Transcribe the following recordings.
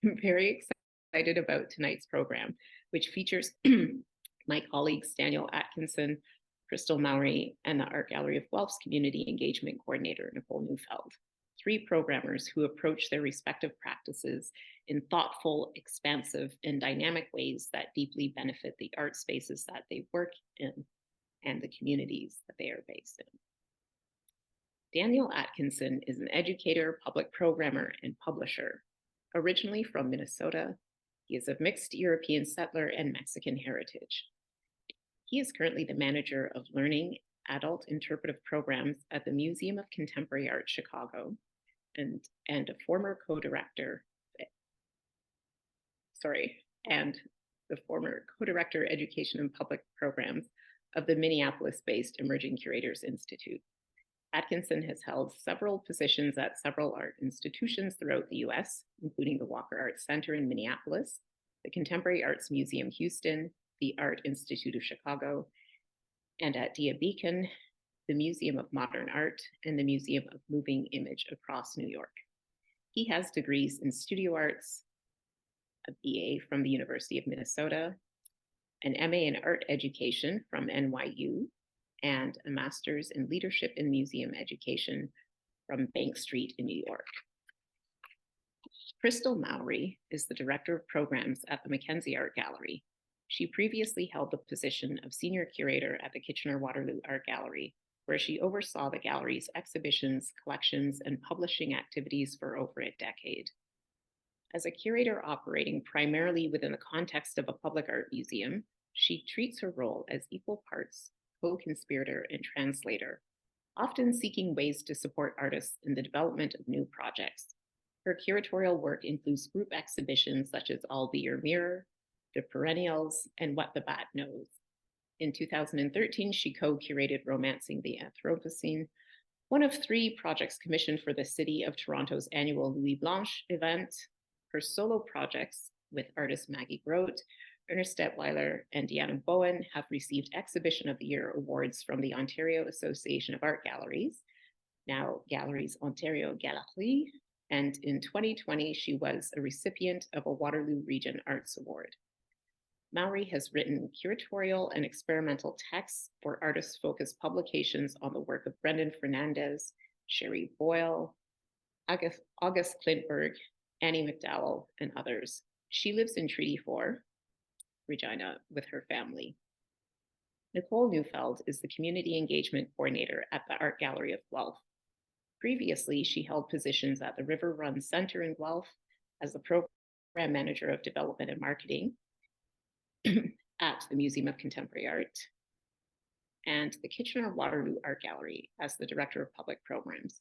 I'm very excited about tonight's program, which features my colleagues Daniel Atkinson, Crystal Mowry, and the Art Gallery of Guelph's Community Engagement Coordinator, Nicole Neufeld. Three programmers who approach their respective practices in thoughtful, expansive, and dynamic ways that deeply benefit the art spaces that they work in and the communities that they are based in. Daniel Atkinson is an educator, public programmer, and publisher. Originally from Minnesota, he is of mixed European settler and Mexican heritage. He is currently the manager of learning adult interpretive programs at the Museum of Contemporary Art Chicago and a former co-director, education and public programs of the Minneapolis-based Emerging Curators Institute. Atkinson has held several positions at several art institutions throughout the US, including the Walker Arts Center in Minneapolis, the Contemporary Arts Museum Houston, the Art Institute of Chicago, and at Dia Beacon, the Museum of Modern Art, and the Museum of Moving Image across New York. He has degrees in studio arts, a BA from the University of Minnesota, an MA in art education from NYU, and a master's in leadership in museum education from Bank Street in New York. Crystal Mowry is the director of programs at the MacKenzie Art Gallery. She previously held the position of senior curator at the Kitchener-Waterloo Art Gallery, where she oversaw the gallery's exhibitions, collections, and publishing activities for over a decade. As a curator operating primarily within the context of a public art museum, she treats her role as equal parts co-conspirator and translator, often seeking ways to support artists in the development of new projects. Her curatorial work includes group exhibitions such as I'll Be Your Mirror, The Perennials, and What the Bat Knows. In 2013, she co-curated Romancing the Anthropocene, one of three projects commissioned for the City of Toronto's annual Louis Blanche event. Her solo projects with artist Maggie Grote, Ernest Detweiler, and Deanna Bowen have received Exhibition of the Year awards from the Ontario Association of Art Galleries, now Galleries Ontario Galerie, and in 2020, she was a recipient of a Waterloo Region Arts Award. Mowry has written curatorial and experimental texts for artist-focused publications on the work of Brendan Fernandez, Sherry Boyle, August Klintberg, Annie McDowell, and others. She lives in Treaty 4, Regina, with her family. Nicole Neufeld is the Community Engagement Coordinator at the Art Gallery of Guelph. Previously, she held positions at the River Run Center in Guelph as the Program Manager of Development and Marketing at the Museum of Contemporary Art, and the Kitchener-Waterloo Art Gallery as the Director of Public Programs,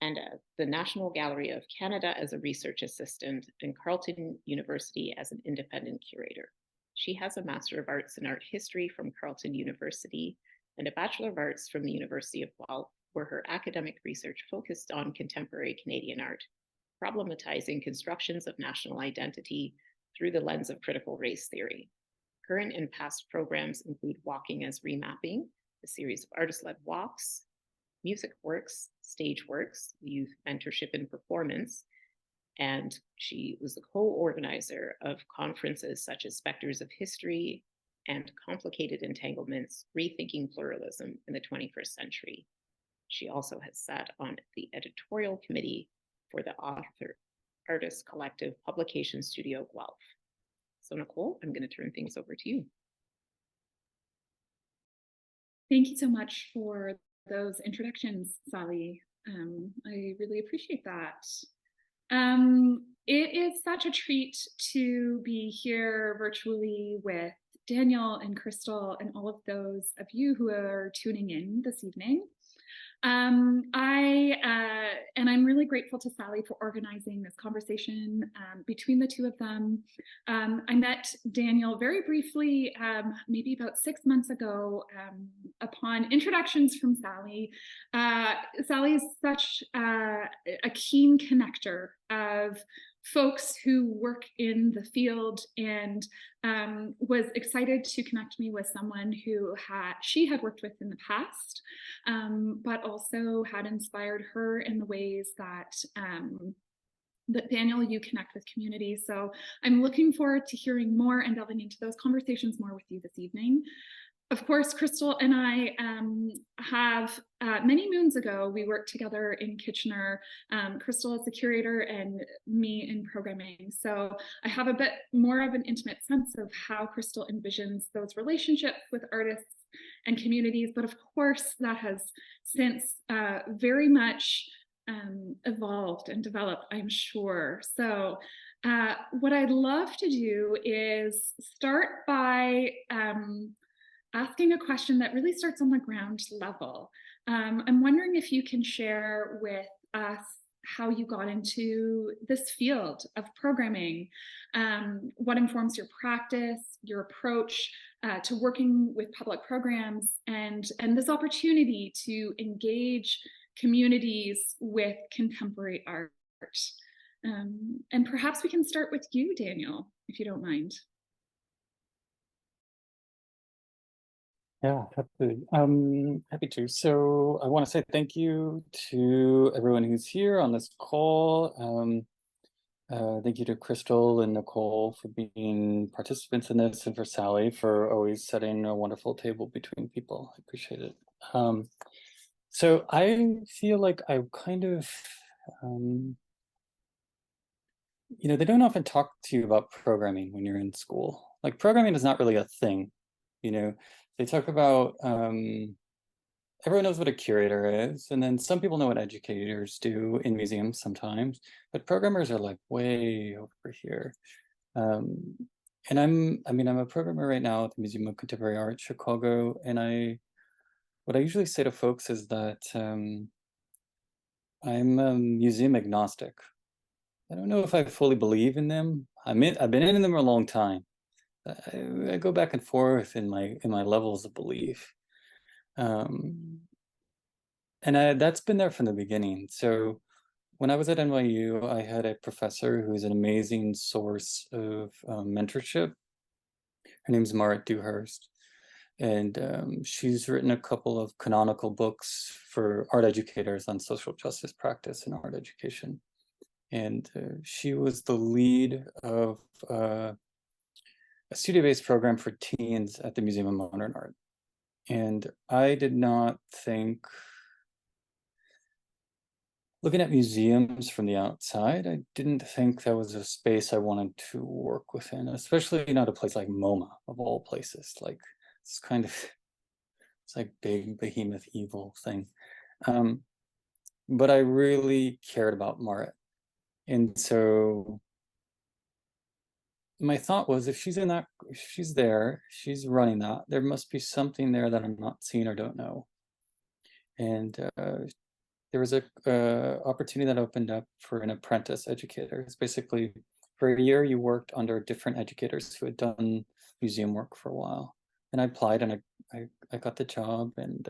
and the National Gallery of Canada as a research assistant, and Carleton University as an independent curator. She has a Master of Arts in Art History from Carleton University and a Bachelor of Arts from the University of Guelph, where her academic research focused on contemporary Canadian art, problematizing constructions of national identity through the lens of critical race theory. Current and past programs include Walking as Remapping, a series of artist-led walks, music works, stage works, youth mentorship and performance, and she was the co-organizer of conferences such as Specters of History and Complicated Entanglements, Rethinking Pluralism in the 21st Century. She also has sat on the editorial committee for the Author Artist Collective Publication Studio Guelph. So Nicole, I'm going to turn things over to you. Thank you so much for those introductions, Sally. I really appreciate that. It is such a treat to be here virtually with Daniel and Crystal and all of those of you who are tuning in this evening. I'm really grateful to Sally for organizing this conversation between the two of them. I met Daniel very briefly, maybe about 6 months ago, upon introductions from Sally. Sally is such a keen connector of folks who work in the field, and was excited to connect me with someone who she had worked with in the past, but also had inspired her in the ways that that Daniel, you connect with community. So I'm looking forward to hearing more and delving into those conversations more with you this evening. Of course, Crystal and I have many moons ago, we worked together in Kitchener, Crystal as the curator and me in programming. So I have a bit more of an intimate sense of how Crystal envisions those relationships with artists and communities. But of course, that has since very much evolved and developed, I'm sure. So what I'd love to do is start by asking a question that really starts on the ground level. I'm wondering if you can share with us how you got into this field of programming, what informs your practice, your approach to working with public programs, and this opportunity to engage communities with contemporary art. And perhaps we can start with you, Daniel, if you don't mind. Yeah, happy to. So I want to say thank you to everyone who's here on this call. Thank you to Crystal and Nicole for being participants in this, and for Sally for always setting a wonderful table between people. I appreciate it. So I feel like I kind of, they don't often talk to you about programming when you're in school. Like, programming is not really a thing, They talk about, everyone knows what a curator is, and then some people know what educators do in museums sometimes, but programmers are like way over here. And I'm a programmer right now at the Museum of Contemporary Art, Chicago, and what I usually say to folks is that I'm museum agnostic. I don't know if I fully believe in them. I've been in them a long time. I go back and forth in my levels of belief, and that's been there from the beginning. So when I was at NYU, I had a professor who's an amazing source of mentorship. Her name's Marit Dewhurst, and she's written a couple of canonical books for art educators on social justice practice and art education. And she was the lead of a studio-based program for teens at the Museum of Modern Art. And I did not think, looking at museums from the outside, I didn't think that was a space I wanted to work within, especially not a place like MoMA, of all places. Like, it's like big behemoth evil thing. But I really cared about Marit. And so my thought was, if she's there, she's running that, there must be something there that I'm not seeing or don't know. And there was a opportunity that opened up for an apprentice educator. It's basically, for a year, you worked under different educators who had done museum work for a while. And I applied, and I got the job. And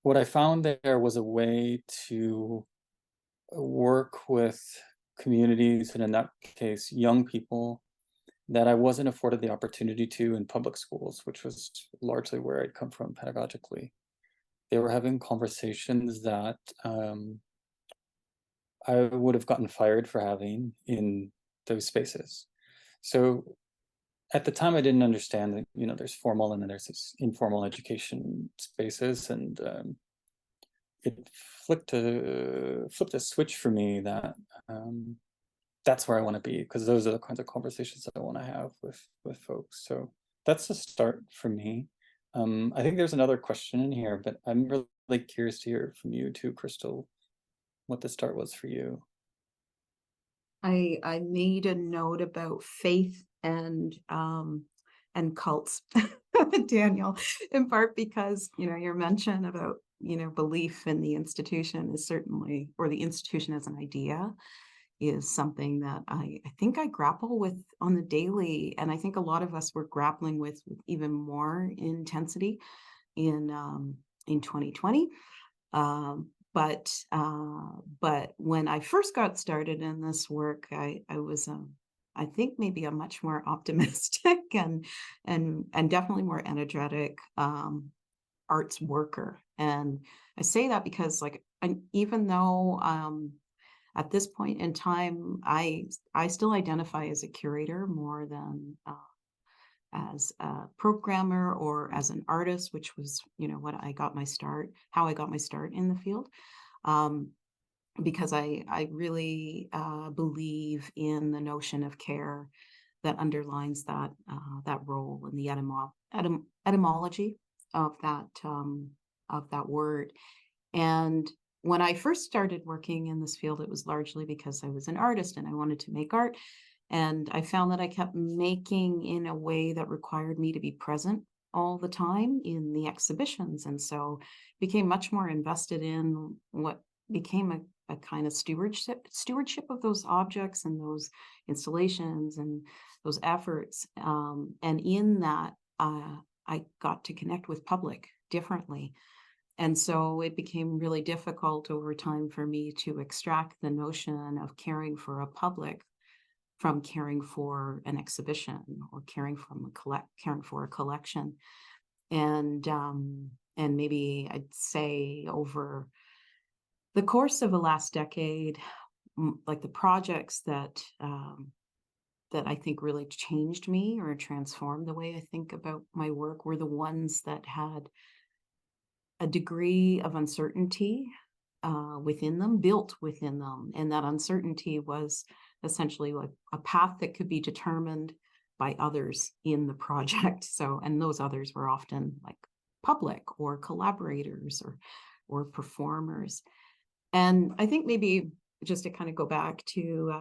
what I found there was a way to work with communities, and in that case, young people, that I wasn't afforded the opportunity to in public schools, which was largely where I'd come from pedagogically. They were having conversations that I would have gotten fired for having in those spaces. So at the time, I didn't understand that, there's formal and then there's this informal education spaces, and it flipped a switch for me that that's where I want to be, because those are the kinds of conversations I want to have with folks. So that's the start for me. I think there's another question in here, but I'm really curious to hear from you too, Crystal, what the start was for you. I made a note about faith and cults, Daniel, in part because, your mention about, belief in the institution is certainly, or the institution as an idea, is something that I think I grapple with on the daily. And I think a lot of us were grappling with even more intensity in 2020. But when I first got started in this work, I was I think maybe a much more optimistic and definitely more energetic arts worker. And I say that because, like, even though at this point in time, I still identify as a curator more than as a programmer or as an artist, which was, what I got my start, how I got my start in the field. Because I really believe in the notion of care that underlines that role and the etymology of that word. And when I first started working in this field, it was largely because I was an artist and I wanted to make art. And I found that I kept making in a way that required me to be present all the time in the exhibitions. And so became much more invested in what became a kind of stewardship of those objects and those installations and those efforts. And in that, I got to connect with public differently. And so it became really difficult over time for me to extract the notion of caring for a public from caring for an exhibition or caring for a collection. And maybe I'd say over the course of the last decade, like the projects that I think really changed me or transformed the way I think about my work were the ones that had a degree of uncertainty within them, built within them. And that uncertainty was essentially like a path that could be determined by others in the project. So, and those others were often like public or collaborators or performers. And I think maybe just to kind of go back to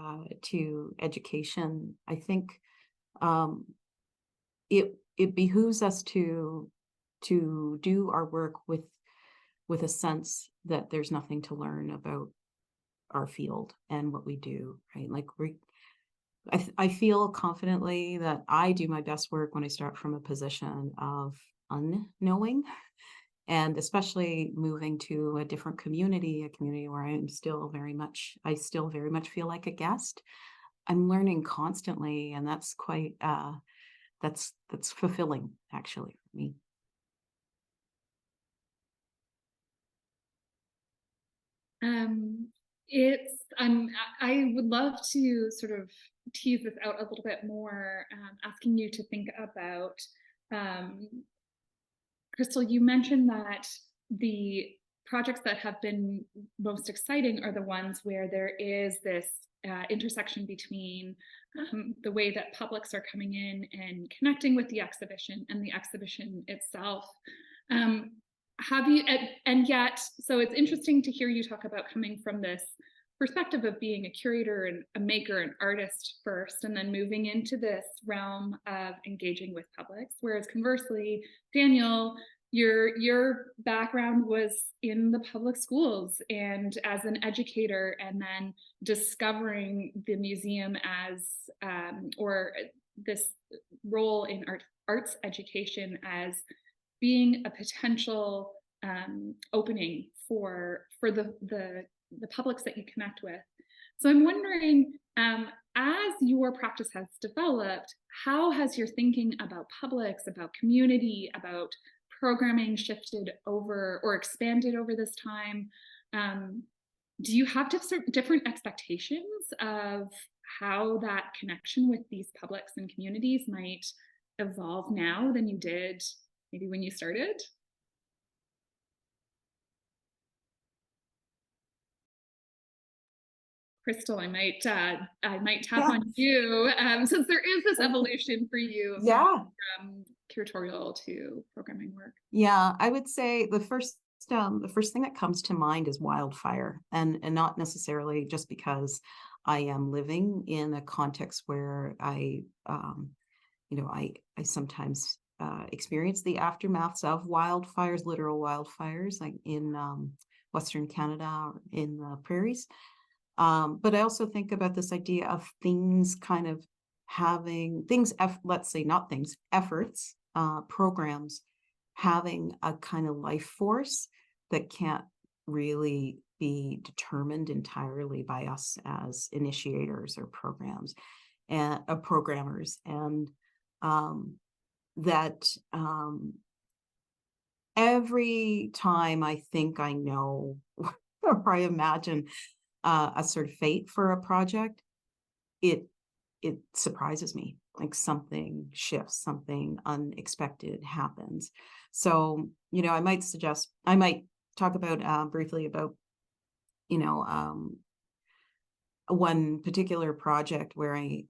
education, I think it behooves us to do our work with a sense that there's nothing to learn about our field and what we do, right? Like I feel confidently that I do my best work when I start from a position of unknowing. And especially moving to a different community, a community where I still very much feel like a guest. I'm learning constantly, and that's quite that's fulfilling actually for me. I would love to sort of tease this out a little bit more, asking you to think about, Crystal, you mentioned that the projects that have been most exciting are the ones where there is this intersection between the way that publics are coming in and connecting with the exhibition and the exhibition itself. Have you, and yet, so it's interesting to hear you talk about coming from this perspective of being a curator and a maker and artist first, and then moving into this realm of engaging with publics. Whereas conversely, Daniel, your background was in the public schools and as an educator, and then discovering the museum as, or this role in arts education as being a potential opening for the publics that you connect with. So I'm wondering, as your practice has developed, how has your thinking about publics, about community, about programming shifted over or expanded over this time? Do you have different expectations of how that connection with these publics and communities might evolve now than you did maybe when you started? Crystal, I might tap on you, since there is this evolution for you from curatorial to programming work. Yeah, I would say the first thing that comes to mind is wildfire, and not necessarily just because I am living in a context where I sometimes experience the aftermaths of wildfires, literal wildfires, like in Western Canada or in the prairies. But I also think about this idea of things kind of having efforts, programs having a kind of life force that can't really be determined entirely by us as initiators or programmers, and that every time I think I know or I imagine a sort of fate for a project, it surprises me. Like something shifts, something unexpected happens. So, I might talk about briefly about, you know, one particular project where it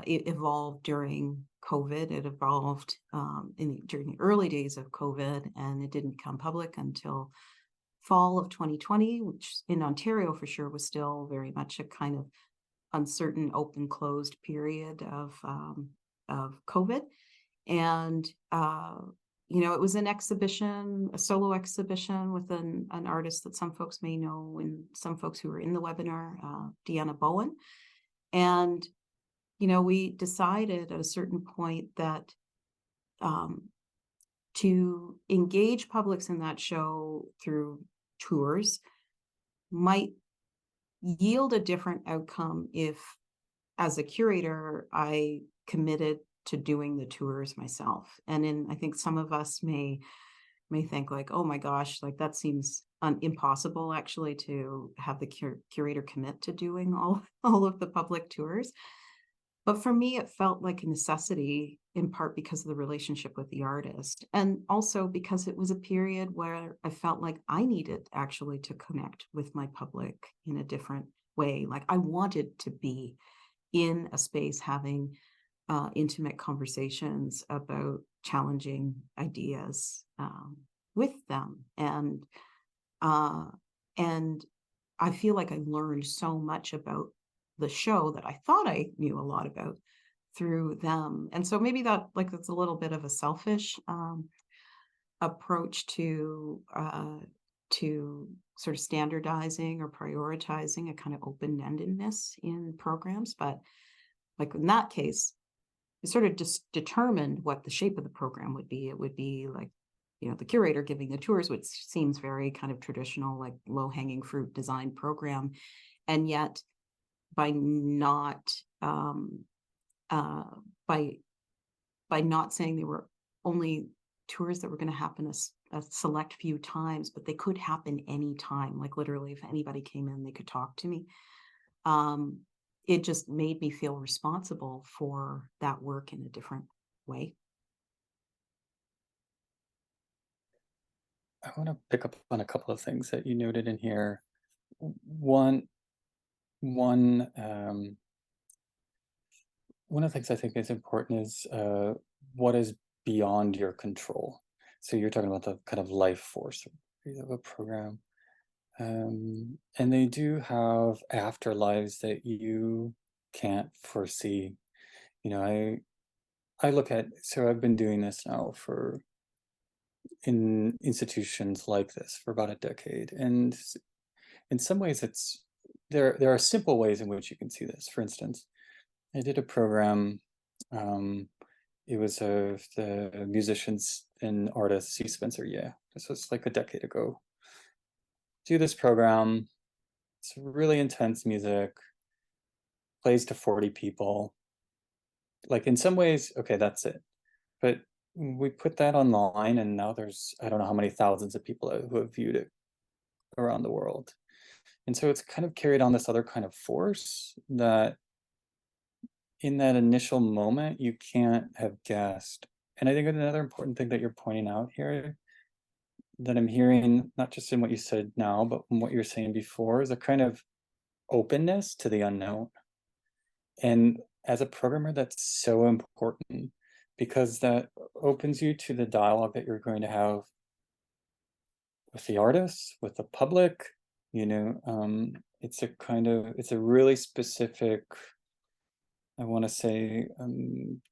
evolved during COVID. It evolved during the early days of COVID, and it didn't become public until fall of 2020, which in Ontario for sure was still very much a kind of uncertain, open, closed period of COVID. And it was an exhibition, a solo exhibition with an artist that some folks may know, and some folks who were in the webinar, Deanna Bowen. And we decided at a certain point that to engage publics in that show through tours might yield a different outcome if, as a curator, I committed to doing the tours myself. And I think some of us may think like, oh my gosh, like that seems impossible actually to have the curator commit to doing all of the public tours. But for me, it felt like a necessity, in part because of the relationship with the artist, and also because it was a period where I felt like I needed actually to connect with my public in a different way. Like I wanted to be in a space having intimate conversations about challenging ideas with them. And I feel like I learned so much about the show that I thought I knew a lot about through them. And so maybe that's a little bit of a selfish approach to sort of standardizing or prioritizing a kind of open-endedness in programs. But like in that case, it sort of just determined what the shape of the program would be. It would be like, the curator giving the tours, which seems very kind of traditional, like low-hanging fruit design program. And yet by not saying they were only tours that were going to happen a select few times, but they could happen anytime. Like literally, if anybody came in, they could talk to me. It just made me feel responsible for that work in a different way. I want to pick up on a couple of things that you noted in here. One of the things I think is important is what is beyond your control. So you're talking about the kind of life force of a program. And they do have afterlives that you can't foresee. I look at, so I've been doing this now in institutions like this for about a decade. And in some ways there are simple ways in which you can see this. For instance, I did a program, it was of the musicians and artists C. Spencer. Yeah, this was like a decade ago. Do this program, it's really intense music, plays to 40 people. Like in some ways, okay, that's it. But we put that online and now there's, I don't know how many thousands of people who have viewed it around the world. And so it's kind of carried on this other kind of force that in that initial moment, you can't have guessed. And I think another important thing that you're pointing out here that I'm hearing, not just in what you said now, but in what you were saying before, is a kind of openness to the unknown. And as a programmer, that's so important because that opens you to the dialogue that you're going to have with the artists, with the public. It's a really specific, I want to say,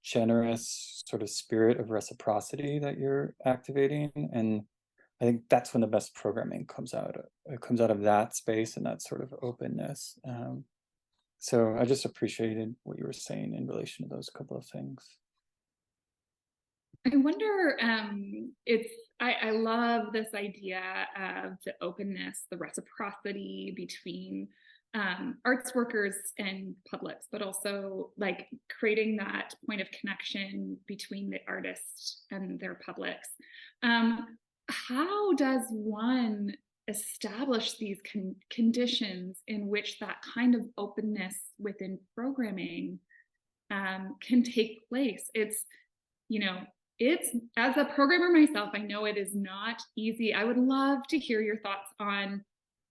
generous sort of spirit of reciprocity that you're activating. And I think that's when the best programming comes out. It comes out of that space and that sort of openness. So I just appreciated what you were saying in relation to those couple of things. I wonder, I love this idea of the openness, the reciprocity between arts workers and publics, but also like creating that point of connection between the artist and their publics. How does one establish these conditions in which that kind of openness within programming can take place. It's, you know, it's, as a programmer myself, I know it is not easy. I would love to hear your thoughts on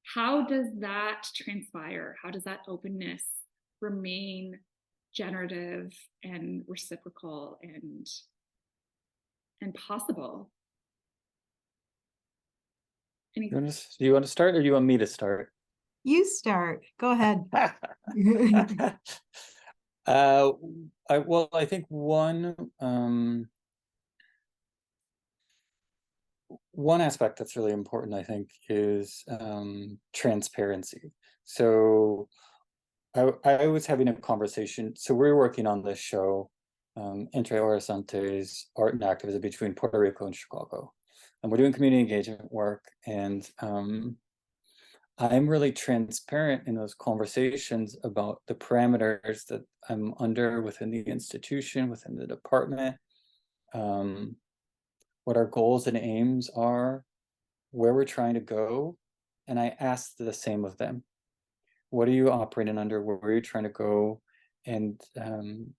how does that transpire? How does that openness remain generative and reciprocal and possible? Do you want to start, or do you want me to start? You start. Go ahead. Well, I think one aspect that's really important, I think, is transparency. So I was having a conversation. So we're working on this show, Entre Horizontes, Art and Activism between Puerto Rico and Chicago. And we're doing community engagement work. And I'm really transparent in those conversations about the parameters that I'm under within the institution, within the department, what our goals and aims are, where we're trying to go. And I ask the same of them. What are you operating under? Where are you trying to go? And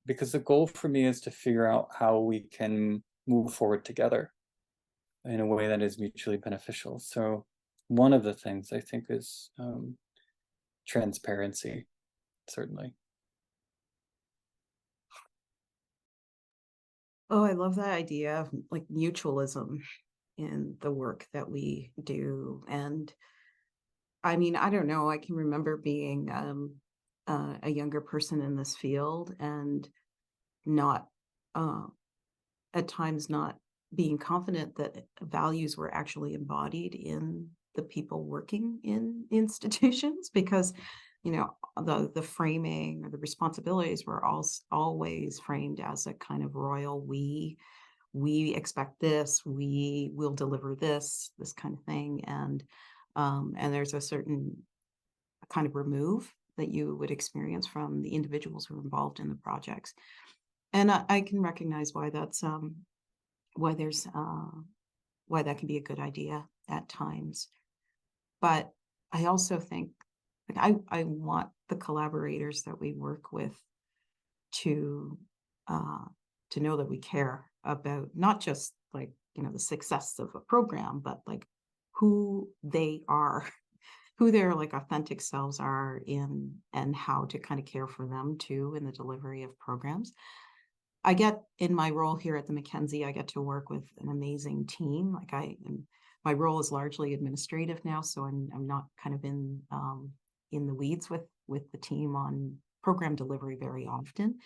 because the goal for me is to figure out how we can move forward together in a way that is mutually beneficial. So one of the things I think is transparency, certainly. Oh, I love that idea of like mutualism in the work that we do. And I mean, I don't know, I can remember being a younger person in this field and not, at times not being confident that values were actually embodied in the people working in institutions, because, you know, the framing or the responsibilities were always framed as a kind of royal we expect this, we will deliver this kind of thing. And there's a certain kind of remove that you would experience from the individuals who are involved in the projects. And I can recognize why that's why there's why that can be a good idea at times. But I also think, like, I want the collaborators that we work with to know that we care about not just, like, you know, the success of a program, but like who they are, who their like authentic selves are in, and how to kind of care for them too in the delivery of programs. I get, in my role here at the MacKenzie, I get to work with an amazing team. Like my role is largely administrative now, so I'm not kind of in the weeds with the team on program delivery very often.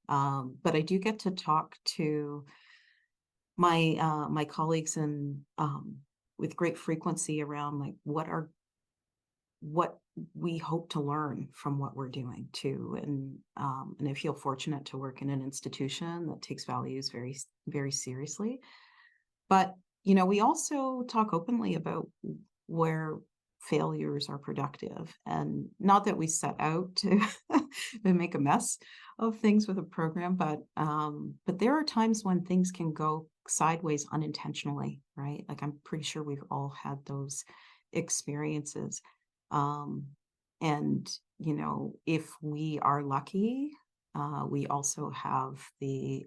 But I do get to talk to my colleagues and with great frequency around like what we hope to learn from what we're doing too. And I feel fortunate to work in an institution that takes values very, very seriously. But, you know, we also talk openly about where failures are productive, and not that we set out to make a mess of things with a program, but there are times when things can go sideways unintentionally, right? Like, I'm pretty sure we've all had those experiences. And, you know, if we are lucky, we also have the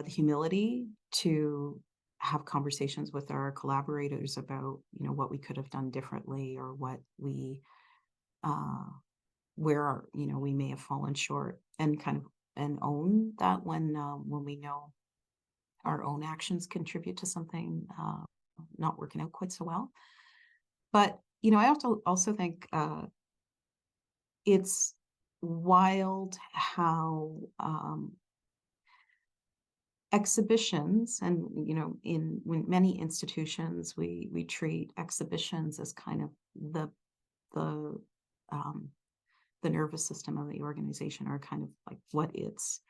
humility to have conversations with our collaborators about, you know, what we could have done differently, or what we, where, you know, we may have fallen short, and kind of, and own that when we know our own actions contribute to something not working out quite so well. But, you know, I also think it's wild how exhibitions, and, you know, in many institutions, we treat exhibitions as kind of the nervous system of the organization, or kind of like what its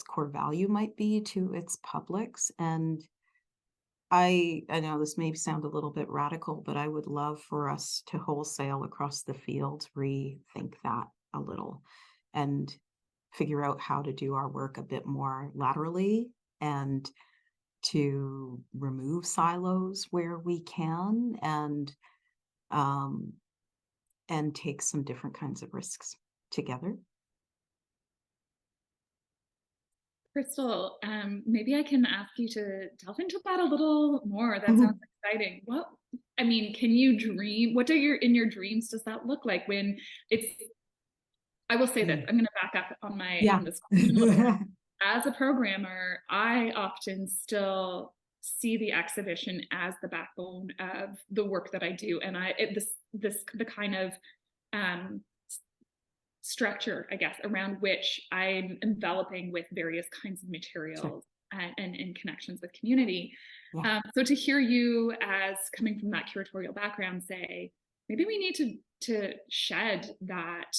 core value might be to its publics. And I know this may sound a little bit radical, but I would love for us to wholesale across the field rethink that a little, and figure out how to do our work a bit more laterally, and to remove silos where we can, and take some different kinds of risks together. Crystal, maybe I can ask you to delve into that a little more. That Mhm. sounds exciting. Can you dream? What are in your dreams does that look like when it's, I will say this, I'm going to back up on Yeah. this question a little bit. As a programmer, I often still see the exhibition as the backbone of the work that I do. And the kind of structure, I guess, around which I'm enveloping with various kinds of materials. Sure. and connections with community. Yeah. So to hear you as coming from that curatorial background say, maybe we need to shed that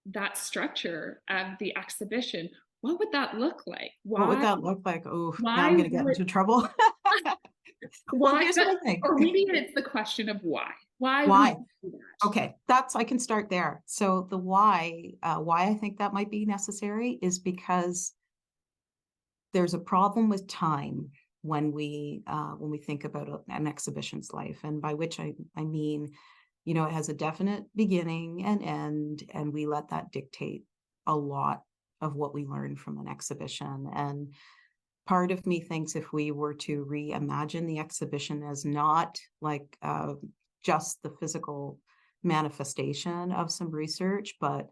that structure of the exhibition. What would that look like? What would that look like? Oh, now I'm going to get into trouble. Why? Well, here's what I think. Or maybe it's the question of why. Why? Okay, I can start there. So the why I think that might be necessary is because there's a problem with time when we think about an exhibition's life, and by which I mean, it has a definite beginning and end, and we let that dictate a lot of what we learn from an exhibition. And part of me thinks if we were to reimagine the exhibition as not like just the physical manifestation of some research, but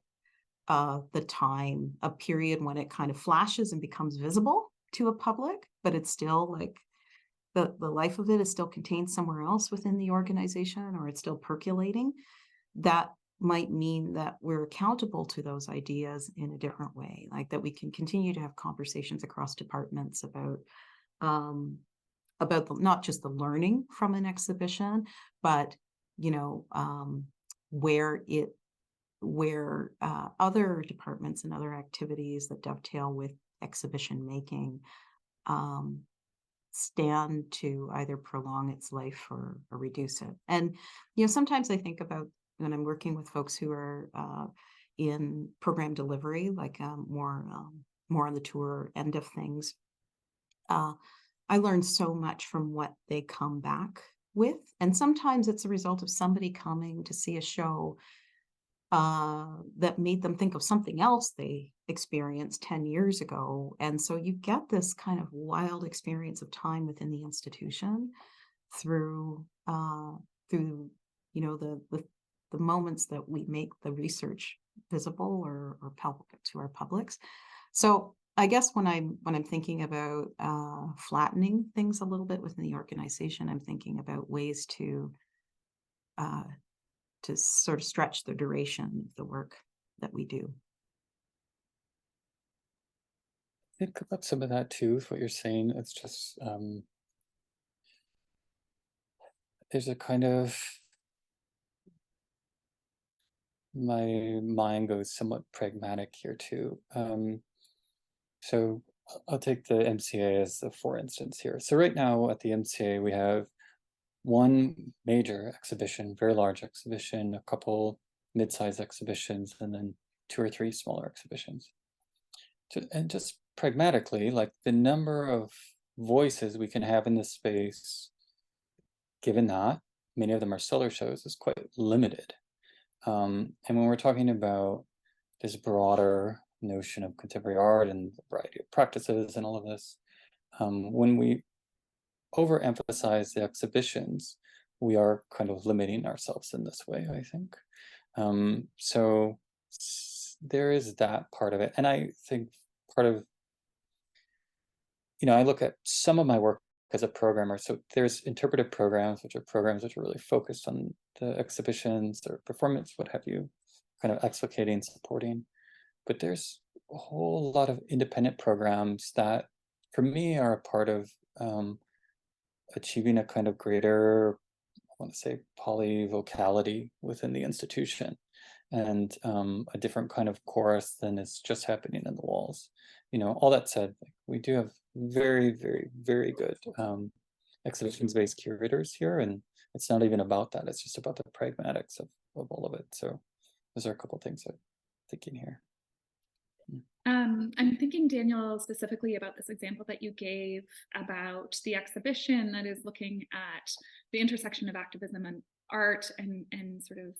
the time, a period when it kind of flashes and becomes visible to a public, but it's still like the life of it is still contained somewhere else within the organization, or it's still percolating, that might mean that we're accountable to those ideas in a different way, like that we can continue to have conversations across departments about not just the learning from an exhibition, but where other departments and other activities that dovetail with exhibition making stand to either prolong its life or reduce it. And sometimes I think about when I'm working with folks who are in program delivery, like more on the tour end of things. I learn so much from what they come back with, and sometimes it's a result of somebody coming to see a show that made them think of something else they experienced 10 years ago. And so you get this kind of wild experience of time within the institution through the moments that we make the research visible or palpable to our publics. So I guess when I'm thinking about flattening things a little bit within the organization, I'm thinking about ways to sort of stretch the duration of the work that we do. Think about some of that too, with what you're saying. It's just there's a kind of, my mind goes somewhat pragmatic here too. So I'll take the MCA as the for instance here. So right now at the MCA, we have one major exhibition, very large exhibition, a couple mid-sized exhibitions, and then 2 or 3 smaller exhibitions. And just pragmatically, like the number of voices we can have in this space, given that many of them are solar shows, is quite limited. And when we're talking about this broader notion of contemporary art and the variety of practices and all of this, when we overemphasize the exhibitions, we are kind of limiting ourselves in this way, I think. So there is that part of it. And I think part of, I look at some of my work as a programmer. So there's interpretive programs, which are programs which are really focused on the exhibitions or performance, what have you, kind of explicating, supporting. But there's a whole lot of independent programs that, for me, are a part of achieving a kind of greater, I want to say, polyvocality within the institution, and a different kind of chorus than is just happening in the walls. All that said, we do have very, very, very good exhibitions-based curators here, and it's not even about that. It's just about the pragmatics of all of it. So those are a couple of things I'm thinking here. I'm thinking, Daniel, specifically about this example that you gave about the exhibition that is looking at the intersection of activism and art, and sort of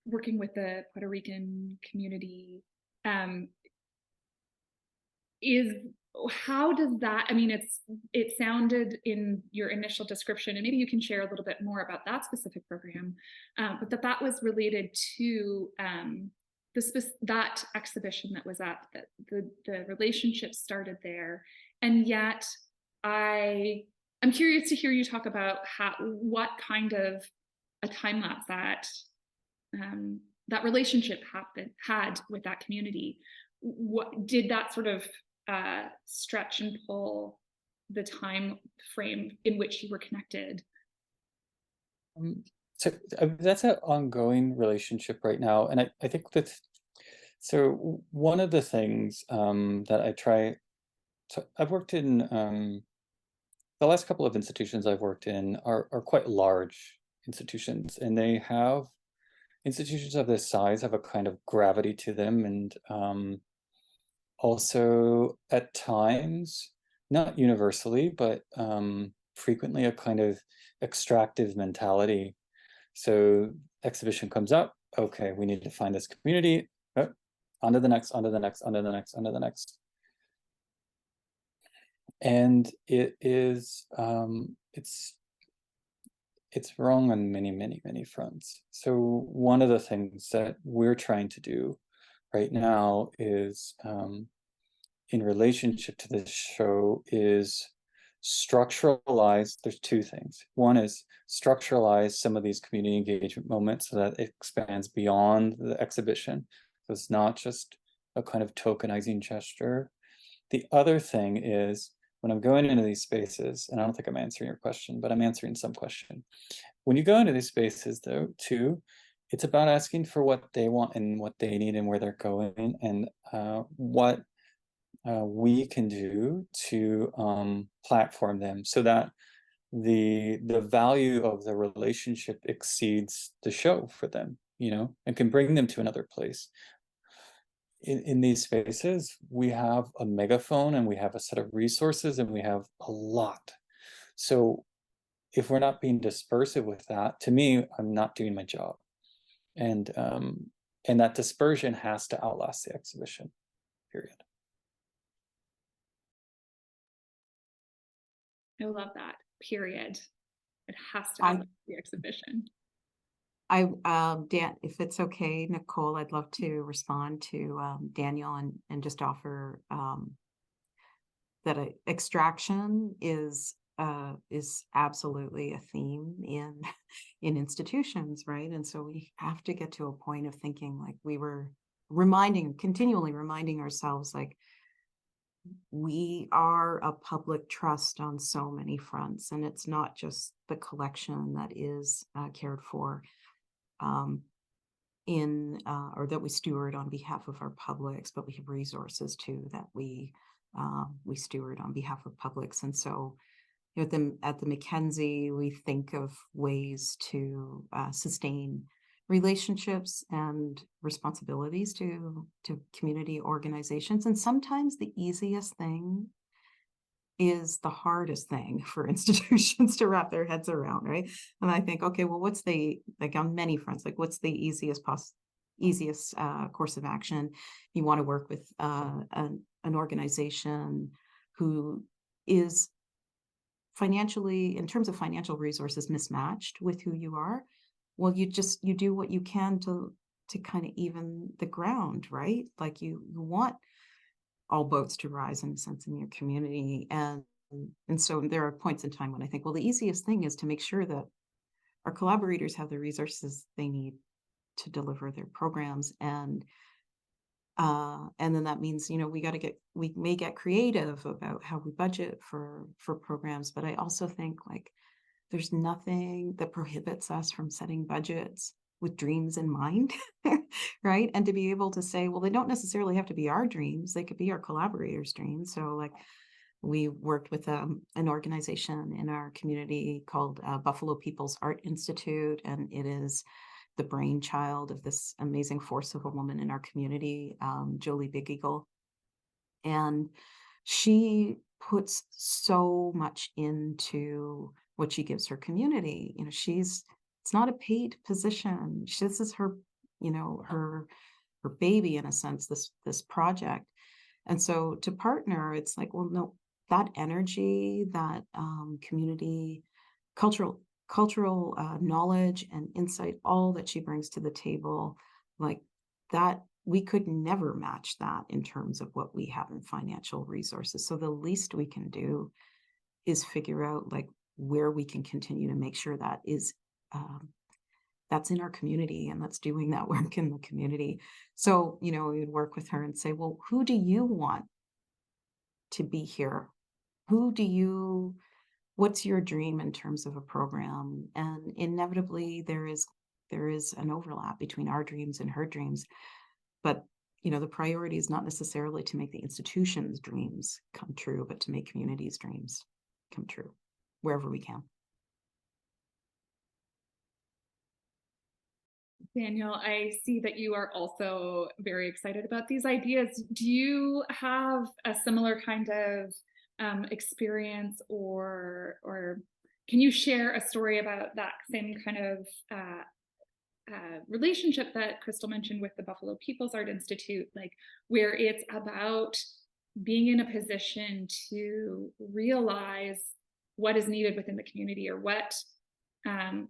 working with the Puerto Rican community. How does that, I mean, it sounded in your initial description, and maybe you can share a little bit more about that specific program, but that was related to that exhibition that was at the relationship started there. And yet I'm curious to hear you talk about what kind of a time lapse that relationship had with that community. What did that sort of stretch and pull the time frame in which you were connected? So that's an ongoing relationship right now, and I think that, so one of the things that I try, so I've worked in the last couple of institutions I've worked in are quite large institutions, and they have, institutions of this size have a kind of gravity to them, and also at times, not universally, but frequently a kind of extractive mentality. So exhibition comes up, okay, we need to find this community, on to the next, on to the next, on to the next, on to the next. And it is, it's wrong on many, many, many fronts. So one of the things that we're trying to do right now is, in relationship to this show, is structuralize, there's two things. One is structuralize some of these community engagement moments so that it expands beyond the exhibition. So it's not just a kind of tokenizing gesture. The other thing is, when I'm going into these spaces, and I don't think I'm answering your question, but I'm answering some question. When you go into these spaces, though, too, it's about asking for what they want and what they need and where they're going, and what we can do to platform them so that the value of the relationship exceeds the show for them, you know, and can bring them to another place. In these spaces, we have a megaphone and we have a set of resources and we have a lot. So if we're not being dispersive with that, to me, I'm not doing my job. And that dispersion has to outlast the exhibition, period. I love that, period. It has to outlast the exhibition. Dan, if it's okay, Nicole, I'd love to respond to Daniel and just offer that extraction is absolutely a theme in institutions, right? And so we have to get to a point of thinking, like we were continually reminding ourselves, like we are a public trust on so many fronts, and it's not just the collection that is cared for or that we steward on behalf of our publics, but we have resources too that we steward on behalf of publics. And so, you know, at the MacKenzie, we think of ways to sustain relationships and responsibilities to community organizations. And sometimes the easiest thing is the hardest thing for institutions to wrap their heads around, right? And I think, okay, well, what's like on many fronts, like what's the easiest course of action? You want to work with an organization who is financially, in terms of financial resources, mismatched with who you are. Well, you do what you can to kind of even the ground, right? Like you want all boats to rise, in a sense, in your community. And so there are points in time when I think, well, the easiest thing is to make sure that our collaborators have the resources they need to deliver their programs. And then that means, you know, we may get creative about how we budget for programs, but I also think, like, there's nothing that prohibits us from setting budgets with dreams in mind, right? And to be able to say, well, they don't necessarily have to be our dreams, they could be our collaborators' dreams. So, like, we worked with an organization in our community called Buffalo People's Art Institute, and it is the brainchild of this amazing force of a woman in our community, Jolie Big Eagle. And she puts so much into what she gives her community. You know, it's not a paid position. This is her, you know, her baby in a sense, this project. And so to partner, it's like, well, no, that energy, that community, cultural knowledge and insight, all that she brings to the table, like that, we could never match that in terms of what we have in financial resources. So the least we can do is figure out like where we can continue to make sure that is that's in our community and that's doing that work in the community. So, you know, we would work with her and say, well, who do you want to be here? What's your dream in terms of a program? And inevitably there is an overlap between our dreams and her dreams. But, you know, the priority is not necessarily to make the institution's dreams come true, but to make communities' dreams come true wherever we can. Daniel, I see that you are also very excited about these ideas. Do you have a similar kind of experience, or can you share a story about that same kind of relationship that Crystal mentioned with the Buffalo People's Art Institute, like where it's about being in a position to realize what is needed within the community, or what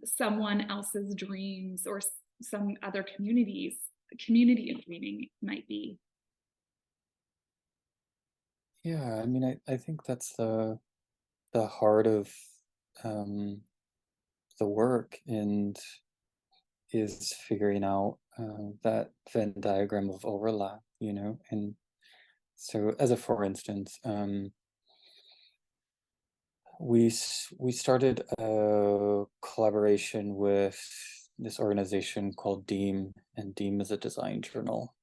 someone else's dreams or some other community of dreaming might be? Yeah, I mean, I think that's the heart of the work, and is figuring out that Venn diagram of overlap, you know. And so, as a for instance, we started a collaboration with this organization called Deem, and Deem is a design journal,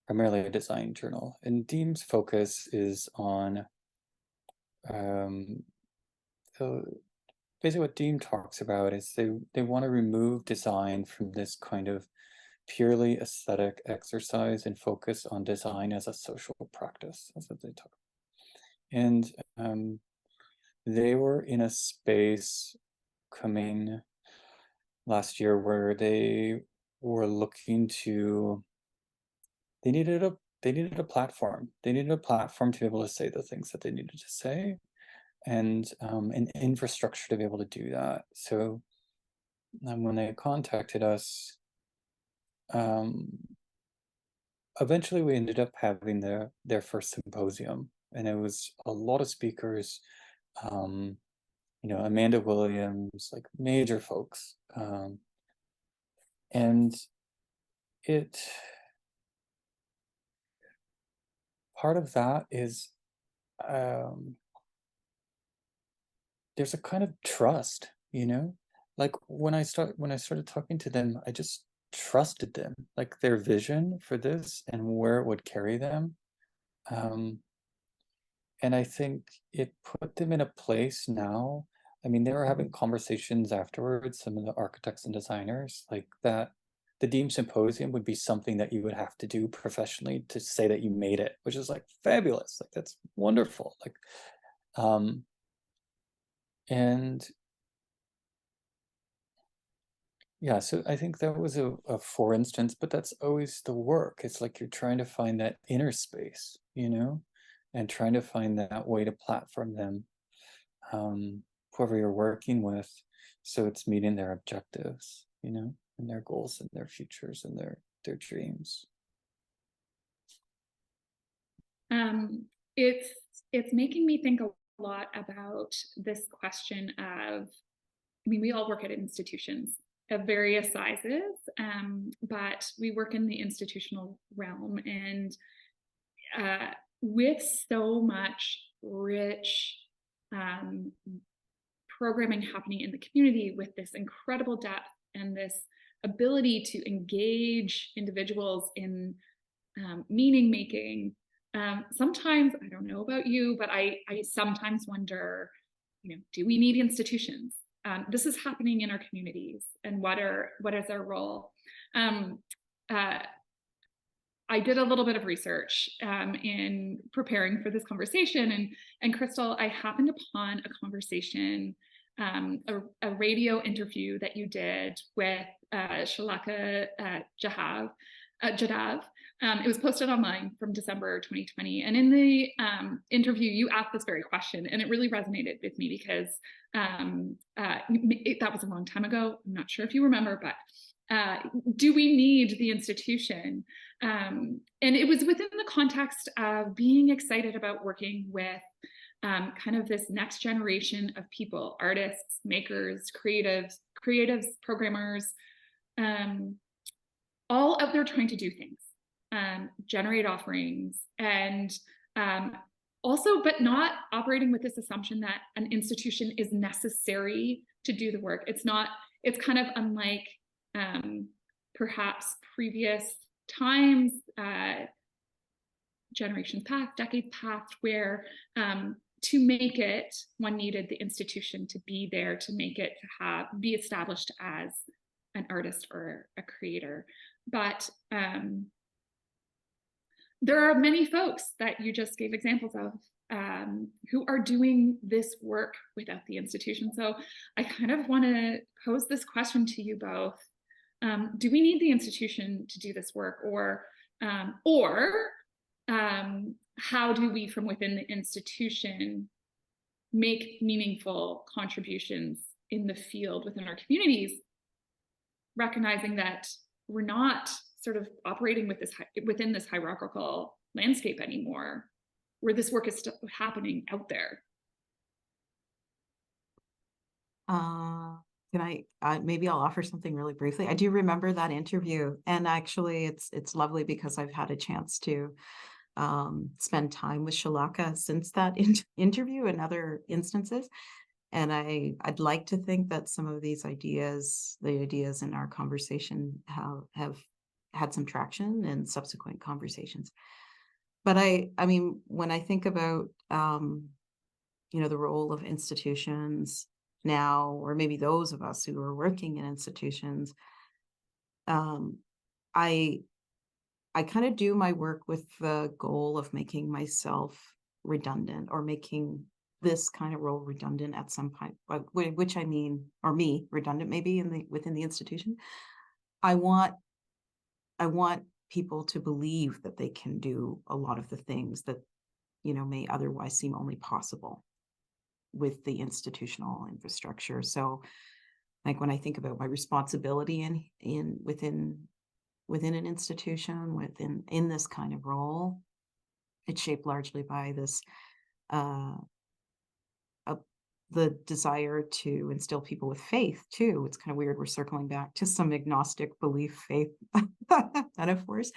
primarily a design journal. And Deem's focus is on basically what Deem talks about is they want to remove design from this kind of purely aesthetic exercise and focus on design as a social practice. That's what they talk about. And they were in a space coming last year where they were looking to, they needed a platform. They needed a platform to be able to say the things that they needed to say, and an infrastructure to be able to do that. So when they contacted us, eventually we ended up having their first symposium, and it was a lot of speakers, you know, Amanda Williams, like major folks, and part of that is there's a kind of trust, you know, like when I started talking to them, I just trusted them, like their vision for this and where it would carry them. And I think it put them in a place now. I mean, they were having conversations afterwards, some of the architects and designers, like that the Deem Symposium would be something that you would have to do professionally to say that you made it, which is like fabulous. Like that's wonderful. Like, and yeah, so I think that was a for instance, but that's always the work. It's like you're trying to find that inner space, you know, and trying to find that way to platform them, whoever you're working with, so it's meeting their objectives, you know, and their goals and their futures and their dreams. It's making me think a lot about this question of, I mean, we all work at institutions of various sizes, but we work in the institutional realm, and with so much rich programming happening in the community, with this incredible depth and this ability to engage individuals in meaning making. Sometimes, I don't know about you, but I sometimes wonder, you know, do we need institutions? this is happening in our communities, and what is our role? I did a little bit of research in preparing for this conversation, and Crystal, I happened upon a conversation, a radio interview that you did with Shalaka Jadav. It was posted online from December 2020, and in the interview, you asked this very question, and it really resonated with me because that was a long time ago. I'm not sure if you remember, but do we need the institution? And it was within the context of being excited about working with kind of this next generation of people, artists, makers, creatives, programmers, all out there trying to do things, generate offerings, and also, but not operating with this assumption that an institution is necessary to do the work. It's kind of unlike perhaps previous times, generations past, decades past, where to make it, one needed the institution to be there, to make it to be established as an artist or a creator. But there are many folks that you just gave examples of who are doing this work without the institution. So I kind of want to pose this question to you both. Do we need the institution to do this work, or how do we, from within the institution, make meaningful contributions in the field within our communities, recognizing that we're not sort of operating with within this hierarchical landscape anymore, where this work is still happening out there? Can I maybe I'll offer something really briefly. I do remember that interview, and actually it's lovely because I've had a chance to spend time with Shalaka since that interview and other instances. And I'd like to think that some of these ideas, the ideas in our conversation, have had some traction in subsequent conversations. But I mean, when I think about the role of institutions now, or maybe those of us who are working in institutions, I kind of do my work with the goal of making myself redundant, or making this kind of role redundant at some point, which I mean, or me redundant maybe within the institution. I want people to believe that they can do a lot of the things that may otherwise seem only possible with the institutional infrastructure. So, like, when I think about my responsibility within an institution, in this kind of role, it's shaped largely by this the desire to instill people with faith too. It's kind of weird, we're circling back to some agnostic belief faith metaphors,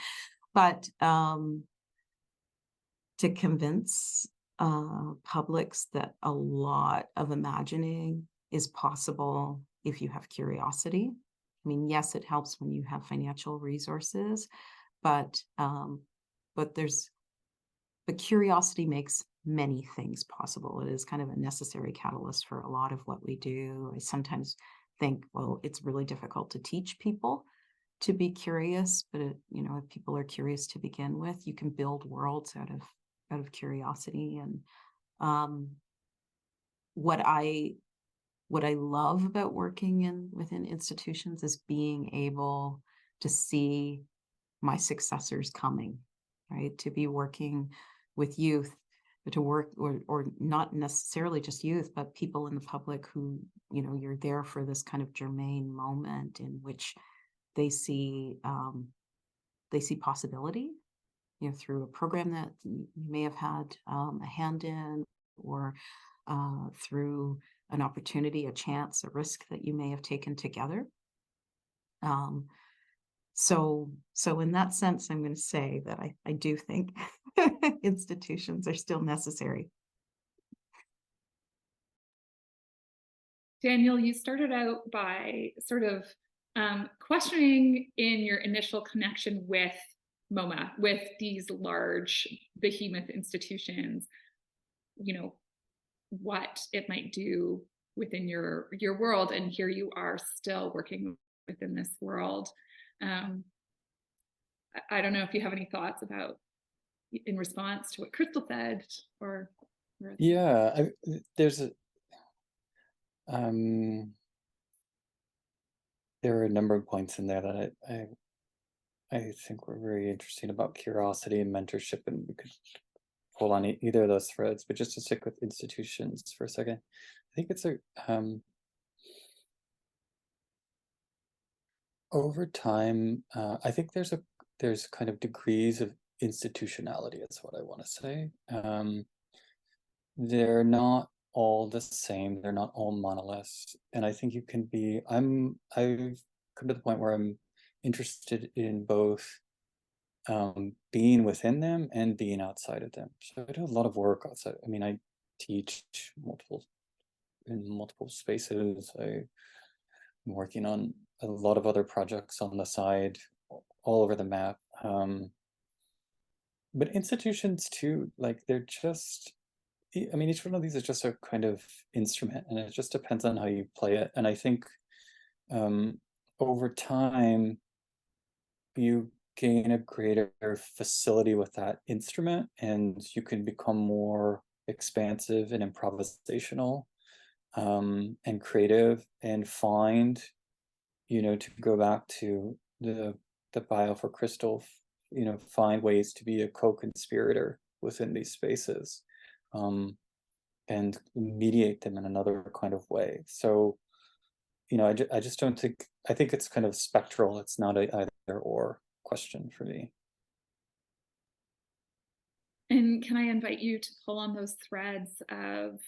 but to convince publics that a lot of imagining is possible if you have curiosity. I mean, yes, it helps when you have financial resources, but curiosity makes many things possible. It is kind of a necessary catalyst for a lot of what we do. I sometimes think, well, it's really difficult to teach people to be curious, but if people are curious to begin with, you can build worlds out of curiosity. And what I love about working within institutions is being able to see my successors coming, right? To be working with youth, to work, or not necessarily just youth, but people in the public who, you're there for this kind of germane moment in which they see possibility, through a program that you may have had a hand in, or through an opportunity, a chance, a risk that you may have taken together. So in that sense, I'm going to say that I do think institutions are still necessary. Daniel, you started out by sort of questioning in your initial connection with MoMA, with these large behemoth institutions, what it might do within your world, and here you are still working within this world. I don't know if you have any thoughts about in response to what Crystal said, or Yeah, there's a there are a number of points in there that I think were very interesting about curiosity and mentorship, and we could pull on either of those threads, but just to stick with institutions for a second, I think it's a over time, I think there's kind of degrees of institutionality, is what I want to say. They're not all the same. They're not all monoliths. And I think you can be, I've come to the point where I'm interested in both being within them and being outside of them. So I do a lot of work outside. I mean, I teach in multiple spaces. I'm working on a lot of other projects on the side, all over the map. But institutions too, like they're just, I mean, each one of these is just a kind of instrument, and it just depends on how you play it. And I think over time, you gain a greater facility with that instrument, and you can become more expansive and improvisational and creative, and find, to go back to the bio for Crystal, find ways to be a co-conspirator within these spaces, and mediate them in another kind of way. So, I just don't think, I think it's kind of spectral. It's not a either or question for me. And can I invite you to pull on those threads of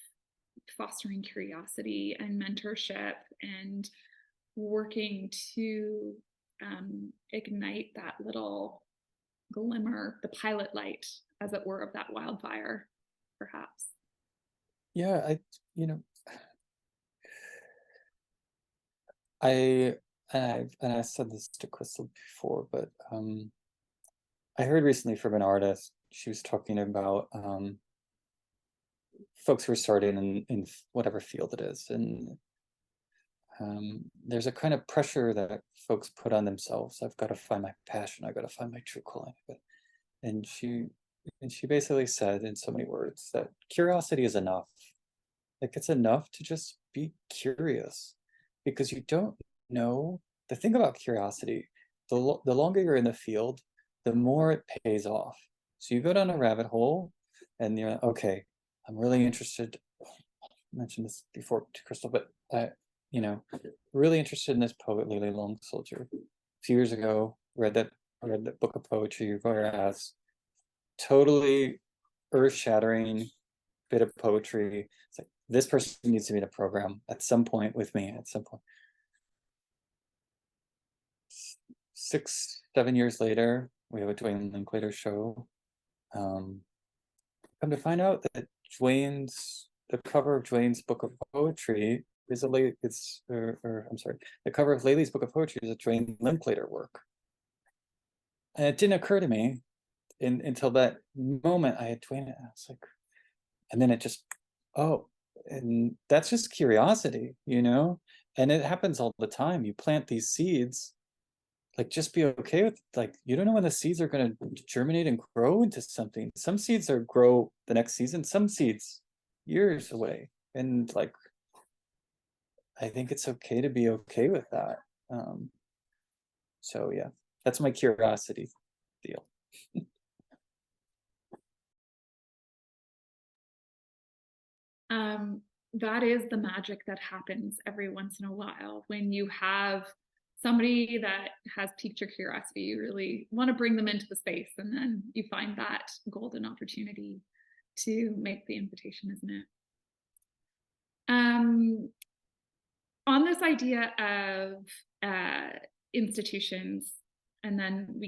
fostering curiosity and mentorship and working to ignite that little glimmer, the pilot light, as it were, of that wildfire, perhaps? Yeah, I said this to Crystal before, but I heard recently from an artist. She was talking about folks who are starting in whatever field it is, and there's a kind of pressure that folks put on themselves. I've got to find my passion. I've got to find my true calling. And she basically said in so many words that curiosity is enough. Like, it's enough to just be curious, because you don't know. The thing about curiosity, the longer you're in the field, the more it pays off. So you go down a rabbit hole and you're like, okay, I'm really interested. I mentioned this before to Crystal, but really interested in this poet, Lily Long Soldier. A few years ago, read that book of poetry, whereas totally earth-shattering bit of poetry. It's like, this person needs to be in a program at some point with me, at some point. 6-7 years later, we have a Dwayne Linklater show. Come to find out that the cover of Dwayne's book of poetry is the cover of Laylee's book of poetry is a Dwayne Linklater work. And it didn't occur to me until that moment I had Dwayne, and I was like, and then it just, and that's just curiosity, and it happens all the time. You plant these seeds, like, just be okay with, like, you don't know when the seeds are going to germinate and grow into something. Some seeds grow the next season, some seeds years away, and like, I think it's okay to be okay with that. So yeah, that's my curiosity deal. That is the magic that happens every once in a while when you have somebody that has piqued your curiosity. You really want to bring them into the space, and then you find that golden opportunity to make the invitation, isn't it? On this idea of institutions, and then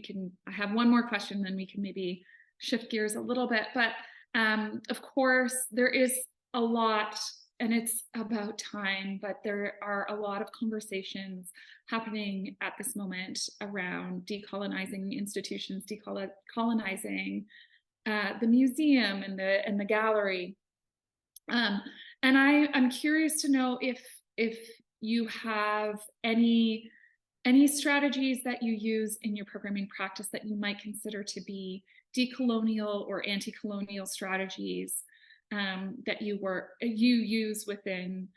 I have one more question, then we can maybe shift gears a little bit. But of course, there is a lot, and it's about time, but there are a lot of conversations happening at this moment around decolonizing institutions, decolonizing the museum and the gallery. And I'm curious to know if you have any strategies that you use in your programming practice that you might consider to be decolonial or anti-colonial strategies that you use within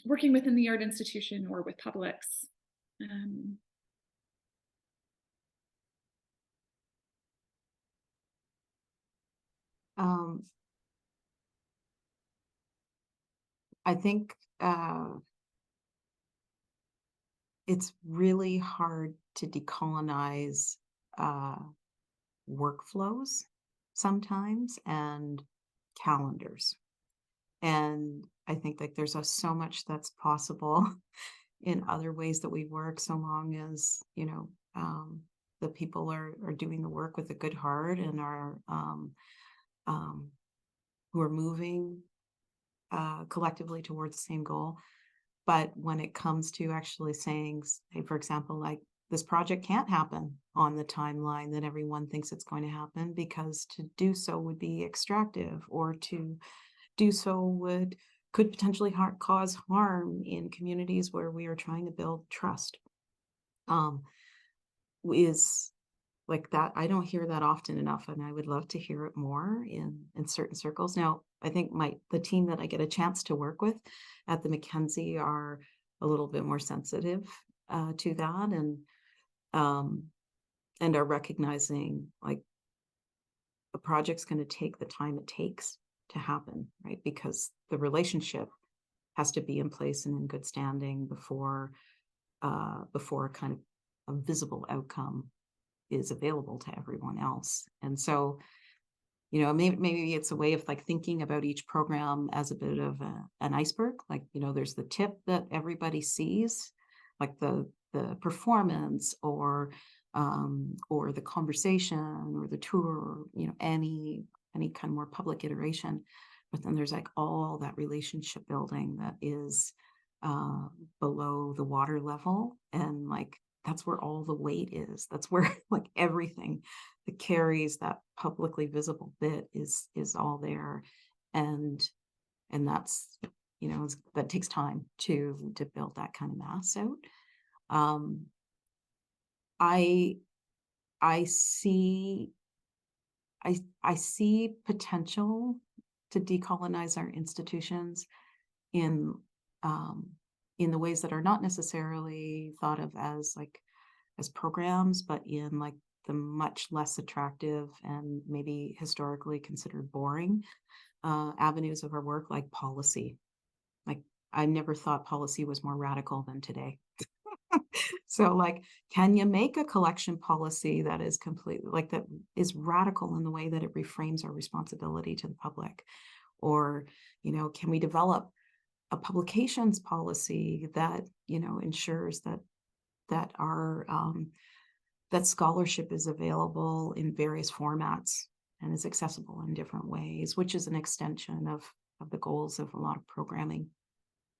working within the art institution or with publics. I think it's really hard to decolonize workflows sometimes and calendars. And I think like there's so much that's possible in other ways that we work, so long as, you know, the people are doing the work with a good heart and are who are moving collectively towards the same goal. But when it comes to actually saying, say, for example, like this project can't happen on the timeline that everyone thinks it's going to happen, because to do so would be extractive, or to do so could potentially cause harm in communities where we are trying to build trust. Is like that. I don't hear that often enough, and I would love to hear it more in certain circles. Now, I think the team that I get a chance to work with at the MacKenzie are a little bit more sensitive to that, and are recognizing like a project's going to take the time it takes to happen, right? Because the relationship has to be in place and in good standing before kind of a visible outcome is available to everyone else. And so, you know, maybe it's a way of like thinking about each program as a bit of an iceberg. Like, you know, there's the tip that everybody sees, like the performance, or the conversation, or the tour, or, you know, any kind of more public iteration. But then there's like all that relationship building that is below the water level, and like that's where all the weight is. That's where like everything that carries that publicly visible bit is all there. And that's, you know, that takes time to build that kind of mass out. I see potential to decolonize our institutions in the ways that are not necessarily thought of as programs, but in like the much less attractive and maybe historically considered boring avenues of our work, like policy. Like, I never thought policy was more radical than today. So like, can you make a collection policy that is completely like that is radical in the way that it reframes our responsibility to the public? Or, you know, can we develop a publications policy that, you know, ensures that our that scholarship is available in various formats and is accessible in different ways, which is an extension of the goals of a lot of programming.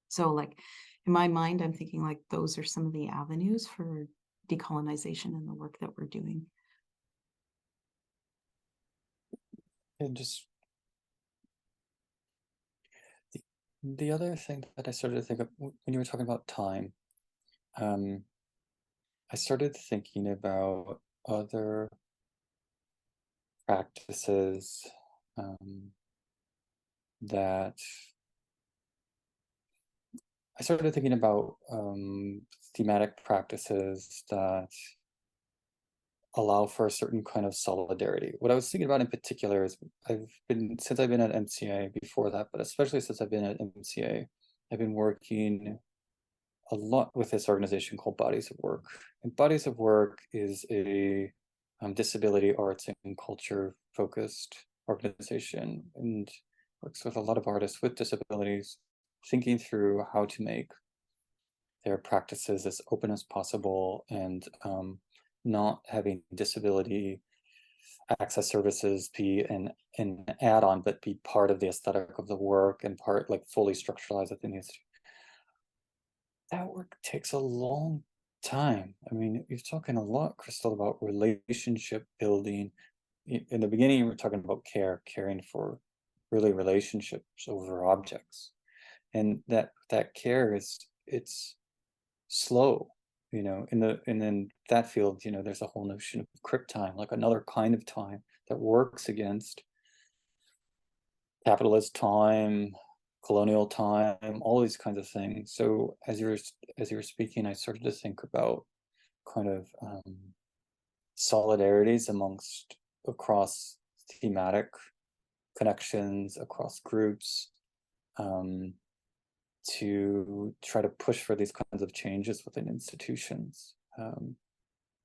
So like, in my mind, I'm thinking like those are some of the avenues for decolonization in the work that we're doing. And just the other thing that I started to think of when you were talking about time, I started thinking about other practices that I started thinking about thematic practices that allow for a certain kind of solidarity. What I was thinking about in particular is since I've been at MCA, before that, but especially since I've been at MCA, I've been working a lot with this organization called Bodies of Work. And Bodies of Work is a disability arts and culture focused organization, and works with a lot of artists with disabilities, thinking through how to make their practices as open as possible, and not having disability access services be an add-on, but be part of the aesthetic of the work, and part like fully structuralized within the institute. That work takes a long time. I mean, you're talking a lot, Crystal, about relationship building. In the beginning, you were talking about caring for really relationships over objects. And that care it's slow, and then that field, there's a whole notion of crypt time, like another kind of time that works against capitalist time, colonial time, all these kinds of things. So as you were speaking, I started to think about kind of solidarities across thematic connections, across groups, to try to push for these kinds of changes within institutions.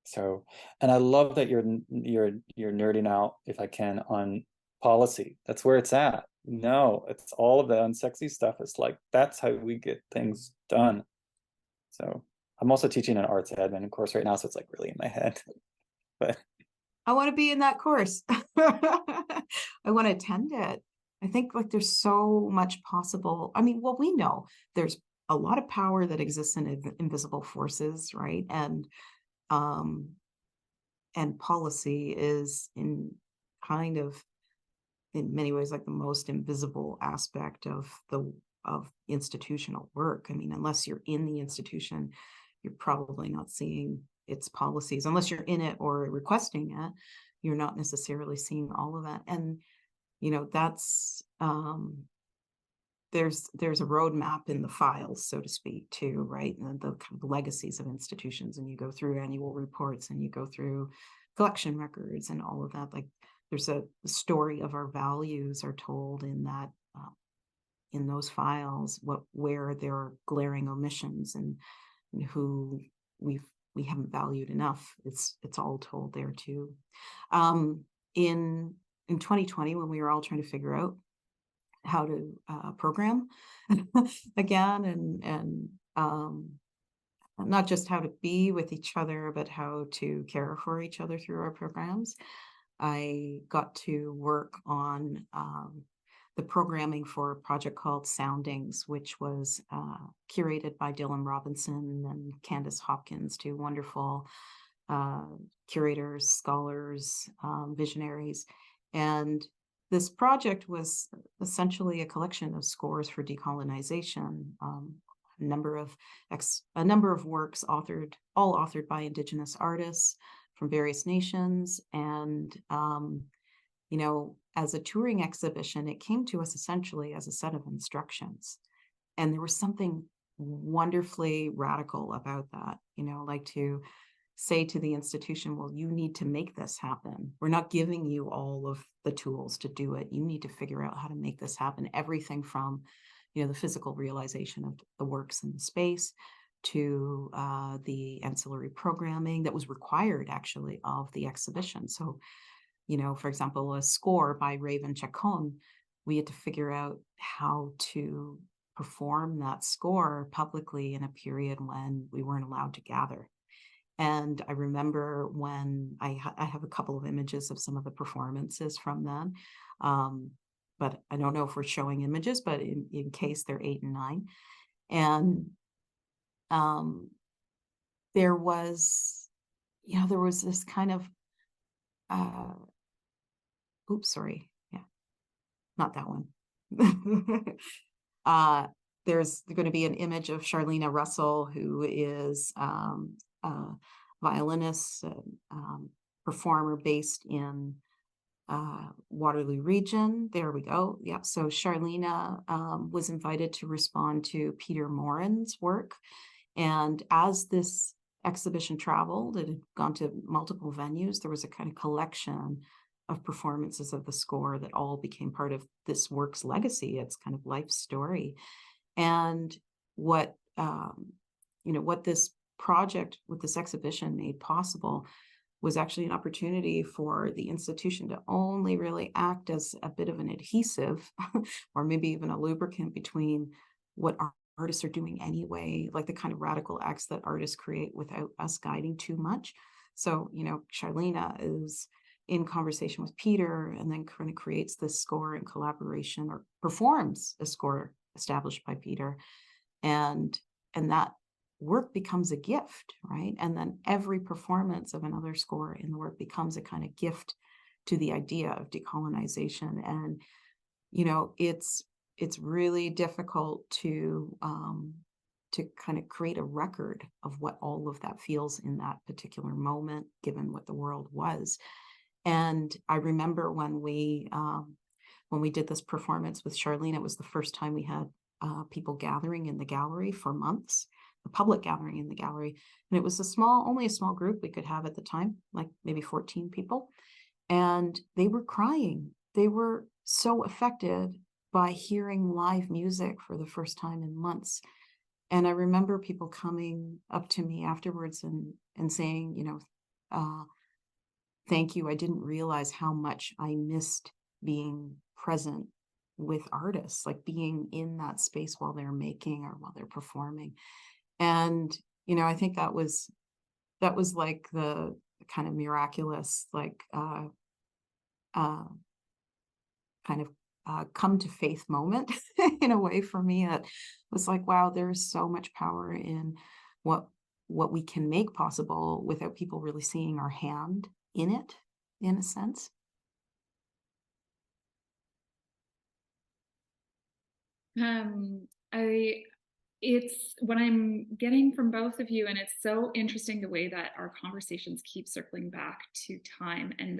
So, and I love that you're nerding out, if I can, on policy. That's where it's at. No, it's all of the unsexy stuff. It's like, that's how we get things done. So I'm also teaching an arts admin course right now, so it's like really in my head. But I want to be in that course. I want to attend it. I think like there's so much possible. I mean, well, we know there's a lot of power that exists in invisible forces, right? And policy is in many ways like the most invisible aspect of institutional work. I mean, unless you're in the institution, you're probably not seeing its policies. Unless you're in it or requesting it, you're not necessarily seeing all of that. And that's there's a roadmap in the files, so to speak, too, right? And the kind of legacies of institutions, and you go through annual reports and you go through collection records and all of that. Like there's a story of our values are told in that in those files, where there are glaring omissions and who we haven't valued enough. It's all told there too. In 2020, when we were all trying to figure out how to program again, and not just how to be with each other, but how to care for each other through our programs, I got to work on the programming for a project called Soundings, which was curated by Dylan Robinson and Candace Hopkins, two wonderful curators, scholars, visionaries. And this project was essentially a collection of scores for decolonization, a number of works all authored by Indigenous artists from various nations. And as a touring exhibition, it came to us essentially as a set of instructions. And there was something wonderfully radical about that, like to say to the institution, well, you need to make this happen. We're not giving you all of the tools to do it. You need to figure out how to make this happen. Everything from, the physical realization of the works in the space to the ancillary programming that was required actually of the exhibition. So, for example, a score by Raven Chacon, we had to figure out how to perform that score publicly in a period when we weren't allowed to gather. And I remember when I have a couple of images of some of the performances from then, but I don't know if we're showing images, but in case they're 8 and 9. And there was this kind of, not that one. There's going to be an image of Charlena Russell, who is a violinist, performer based in Waterloo region. There we go. Yep. So Charlena was invited to respond to Peter Morin's work. And as this exhibition traveled, it had gone to multiple venues. There was a kind of collection of performances of the score that all became part of this work's legacy, its kind of life story. And what this project with this exhibition made possible was actually an opportunity for the institution to only really act as a bit of an adhesive or maybe even a lubricant between what our artists are doing anyway, like the kind of radical acts that artists create without us guiding too much. So, Charlena is in conversation with Peter and then kind of creates this score in collaboration, or performs a score established by Peter. And that work becomes a gift, right? And then every performance of another score in the work becomes a kind of gift to the idea of decolonization. And you know, it's really difficult to kind of create a record of what all of that feels in that particular moment, given what the world was. And I remember when we did this performance with Charlene, it was the first time we had people gathering in the gallery for months, the public gathering in the gallery. And it was only a small group we could have at the time, like maybe 14 people. And they were crying. They were so affected by hearing live music for the first time in months. And I remember people coming up to me afterwards and saying, you know, thank you. I didn't realize how much I missed being present with artists, like being in that space while they're making or while they're performing. And, you know, I think that was like the kind of miraculous, like, kind of come to faith moment in a way for me. That was like, wow, there's so much power in what we can make possible without people really seeing our hand in it, in a sense. It's what I'm getting from both of you, and it's so interesting the way that our conversations keep circling back to time and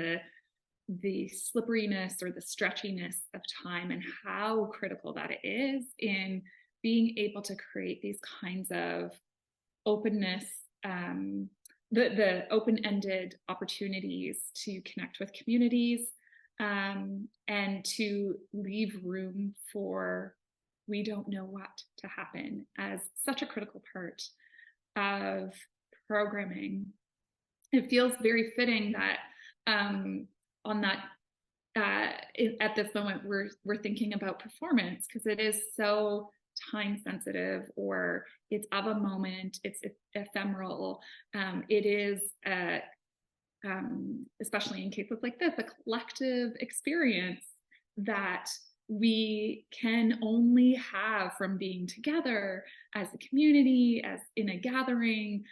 the slipperiness or the stretchiness of time, and how critical that it is in being able to create these kinds of openness, the open-ended opportunities to connect with communities, and to leave room for we don't know what to happen as such a critical part of programming. It feels very fitting that on that at this moment we're thinking about performance, because it is so time sensitive, or it's of a moment, it's ephemeral. It is especially in cases like this, a collective experience that we can only have from being together as a community, as in a gathering,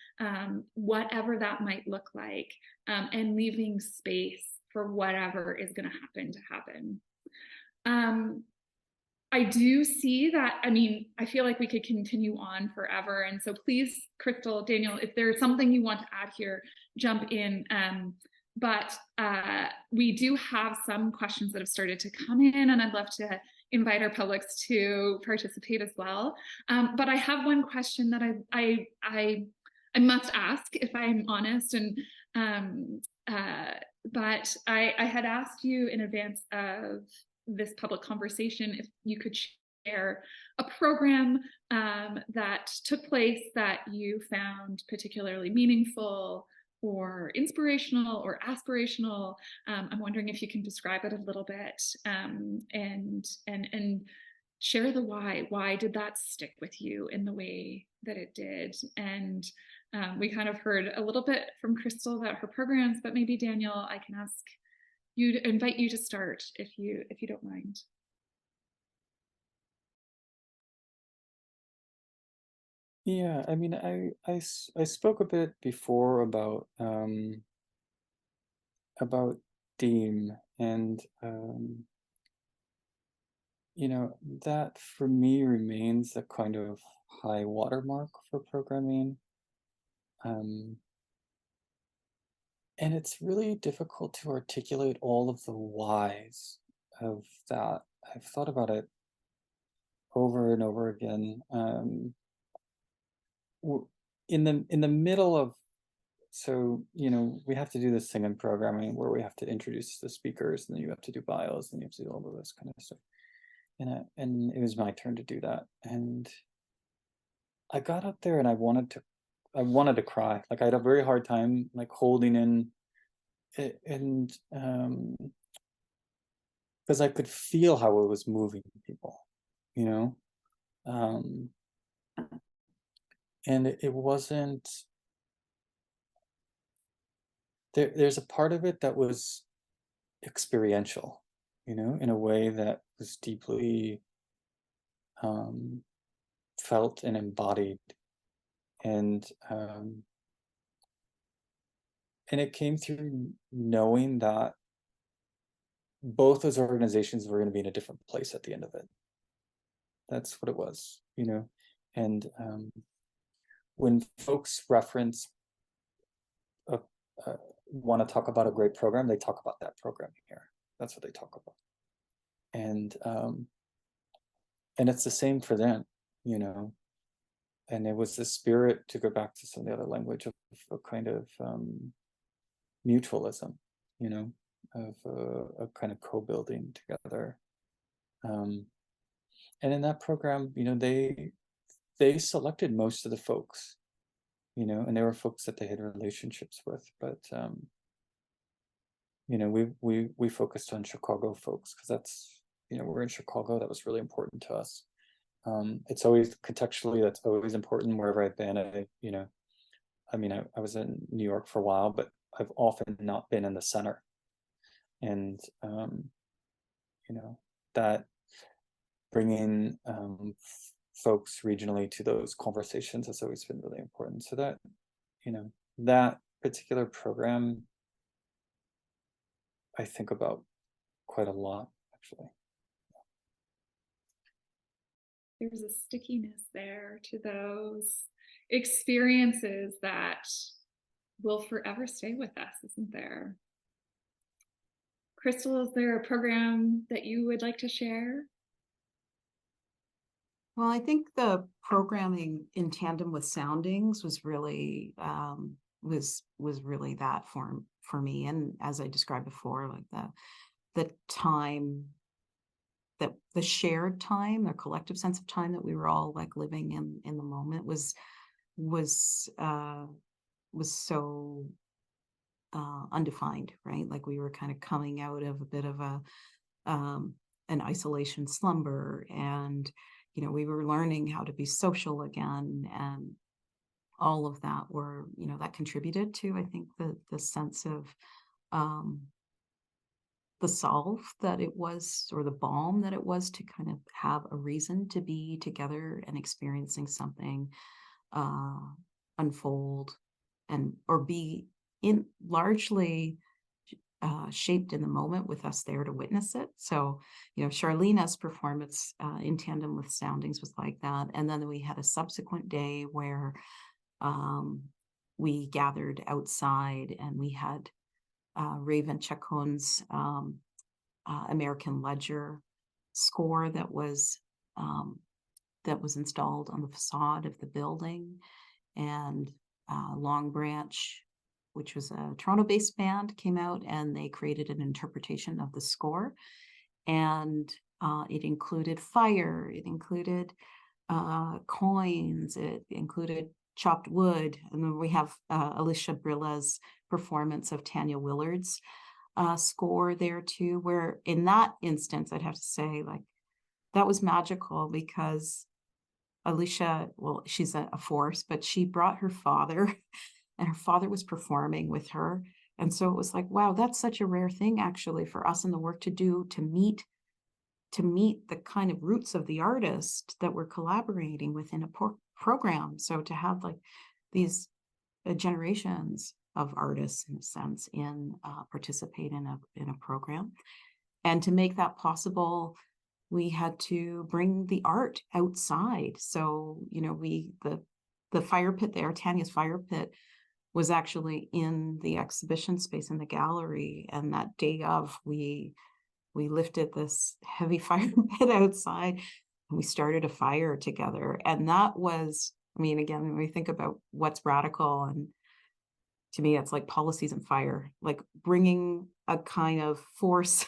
whatever that might look like, and leaving space for whatever is going to happen. I do see that. I mean, I feel like we could continue on forever. And so please, Crystal, Daniel, if there's something you want to add here, jump in. But we do have some questions that have started to come in, and I'd love to invite our publics to participate as well. But I have one question that I must ask, if I'm honest. And but I had asked you in advance of this public conversation if you could share a program that took place that you found particularly meaningful or inspirational or aspirational. I'm wondering if you can describe it a little bit, and share the why. Why did that stick with you in the way that it did? And we kind of heard a little bit from Crystal about her programs, but maybe Daniel, I can invite you to start if you don't mind. Yeah, I mean, I spoke a bit before about theme, and you know, that for me remains a kind of high watermark for programming. And it's really difficult to articulate all of the whys of that. I've thought about it over and over again. In the middle of, so, you know, we have to do this thing in programming where we have to introduce the speakers, and then you have to do bios, and you have to do all of this kind of stuff. And it was my turn to do that. And I got up there and I wanted to cry. Like, I had a very hard time like holding in it, and because I could feel how it was moving people, you know. And it wasn't there's a part of it that was experiential, you know, in a way that was deeply felt and embodied, and it came through knowing that both those organizations were going to be in a different place at the end of it. That's what it was, you know. And when folks reference want to talk about a great program, they talk about that program here. That's what they talk about. And it's the same for them, you know. And it was the spirit, to go back to some of the other language, of a kind of mutualism, you know, of a kind of co-building together. And in that program, you know, they selected most of the folks, you know, and there were folks that they had relationships with, but you know, we focused on Chicago folks because that's, you know, we're in Chicago. That was really important to us. It's always contextually, that's always important wherever I've been. You know, I mean, I was in New York for a while, but I've often not been in the center. And, you know, that bringing folks regionally to those conversations has always been really important. So that, you know, that particular program, I think about quite a lot, actually. There's a stickiness there to those experiences that will forever stay with us, isn't there? Crystal, is there a program that you would like to share? Well, I think the programming in tandem with Soundings was really was really that for me. And as I described before, like the time, that the shared time, the collective sense of time that we were all like living in the moment was so undefined, right? Like we were kind of coming out of a bit of a an isolation slumber, and you know, we were learning how to be social again, and all of that were, you know, that contributed to, I think, the sense of the solve that it was, or the balm that it was, to kind of have a reason to be together and experiencing something unfold, and or be in largely shaped in the moment with us there to witness it. So, you know, Charlena's performance in tandem with Soundings was like that. And then we had a subsequent day where we gathered outside, and we had Raven Chacon's American Ledger score that was installed on the facade of the building, and Long Branch, which was a Toronto-based band, came out and they created an interpretation of the score. And it included fire, it included coins, it included chopped wood. And then we have Alicia Brilla's performance of Tanya Willard's score there too, where in that instance, I'd have to say, like, that was magical, because Alicia, well, she's a force, but she brought her father and her father was performing with her. And so it was like, wow, that's such a rare thing actually for us in the work to do, to meet the kind of roots of the artist that we're collaborating with in a program. So to have like these generations of artists, in a sense, in participate in a program, and to make that possible, we had to bring the art outside. So, you know, the fire pit there, Tanya's fire pit, was actually in the exhibition space in the gallery. And that day of, we lifted this heavy fire pit outside, and we started a fire together. And that was, I mean, again, when we think about what's radical, and to me, it's like policies and fire, like bringing a kind of force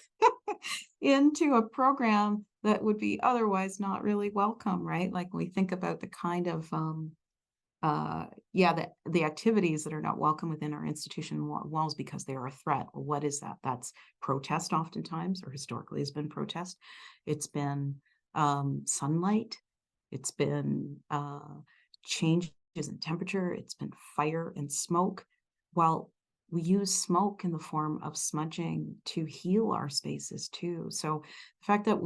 into a program that would be otherwise not really welcome, right? Like we think about the kind of the activities that are not welcome within our institution walls because they are a threat. Well, what is that? That's protest, oftentimes, or historically has been protest. It's been sunlight. It's been changes in temperature. It's been fire and smoke. Well, we use smoke in the form of smudging to heal our spaces too. So the fact that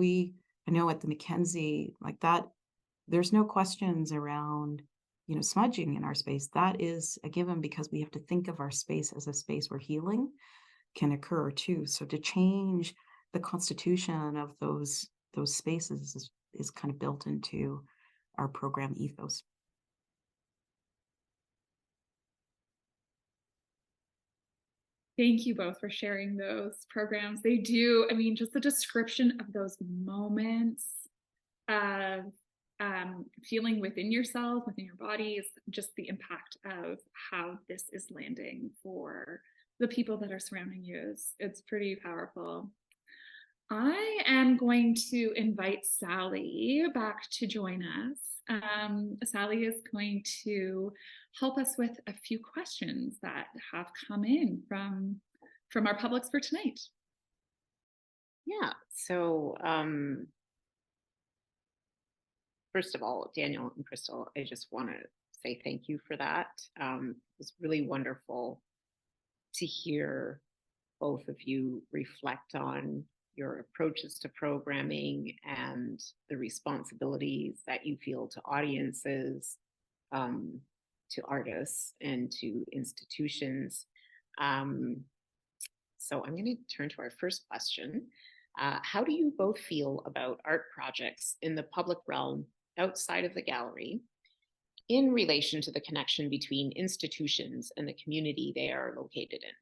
I know at the MacKenzie, like that, there's no questions around, you know, smudging in our space. That is a given, because we have to think of our space as a space where healing can occur too. So to change the constitution of those spaces is kind of built into our program ethos. Thank you both for sharing those programs. They do, I mean, just the description of those moments of feeling within yourself, within your bodies, just the impact of how this is landing for the people that are surrounding you. It's pretty powerful. I am going to invite Sally back to join us. Sally is going to help us with a few questions that have come in from our publics for tonight. Yeah, so first of all, Daniel and Crystal, I just want to say thank you for that. It was really wonderful to hear both of you reflect on your approaches to programming and the responsibilities that you feel to audiences, to artists, and to institutions. So I'm going to turn to our first question. How do you both feel about art projects in the public realm outside of the gallery in relation to the connection between institutions and the community they are located in?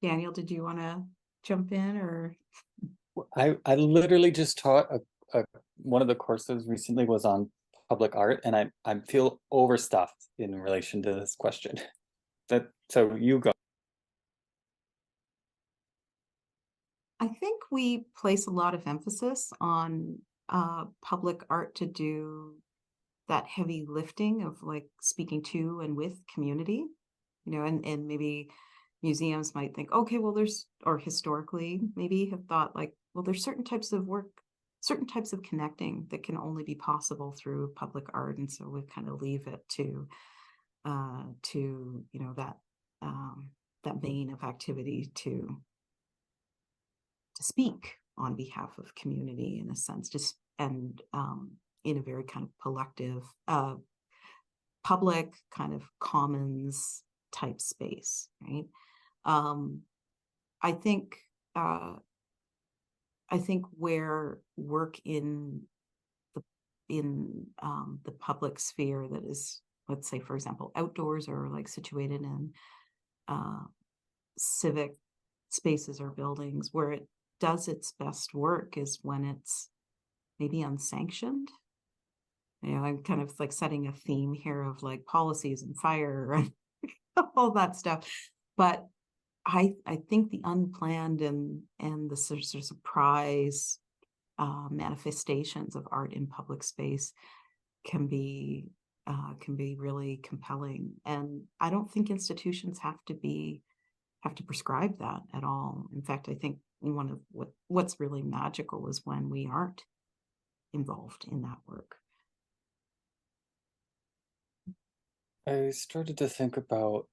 Daniel, did you want to jump in, or? I literally just taught one of the courses recently was on public art, and I feel overstuffed in relation to this question. So you go. I think we place a lot of emphasis on public art to do that heavy lifting of like speaking to and with community, you know, and maybe museums might think, okay, well, or historically maybe have thought like, well, there's certain types of work, certain types of connecting that can only be possible through public art. And so we kind of leave it to you know, that vein of activity to speak on behalf of community in a sense, just and in a very kind of collective, public kind of commons type space, right? I think where work in the public sphere that is, let's say, for example, outdoors or like situated in civic spaces or buildings, where it does its best work is when it's maybe unsanctioned. You know, I'm kind of like setting a theme here of like policies and fire and all that stuff. But I think the unplanned and the sort of surprise manifestations of art in public space can be really compelling. And I don't think institutions have to prescribe that at all. In fact, I think one of what's really magical is when we aren't involved in that work. I started to think about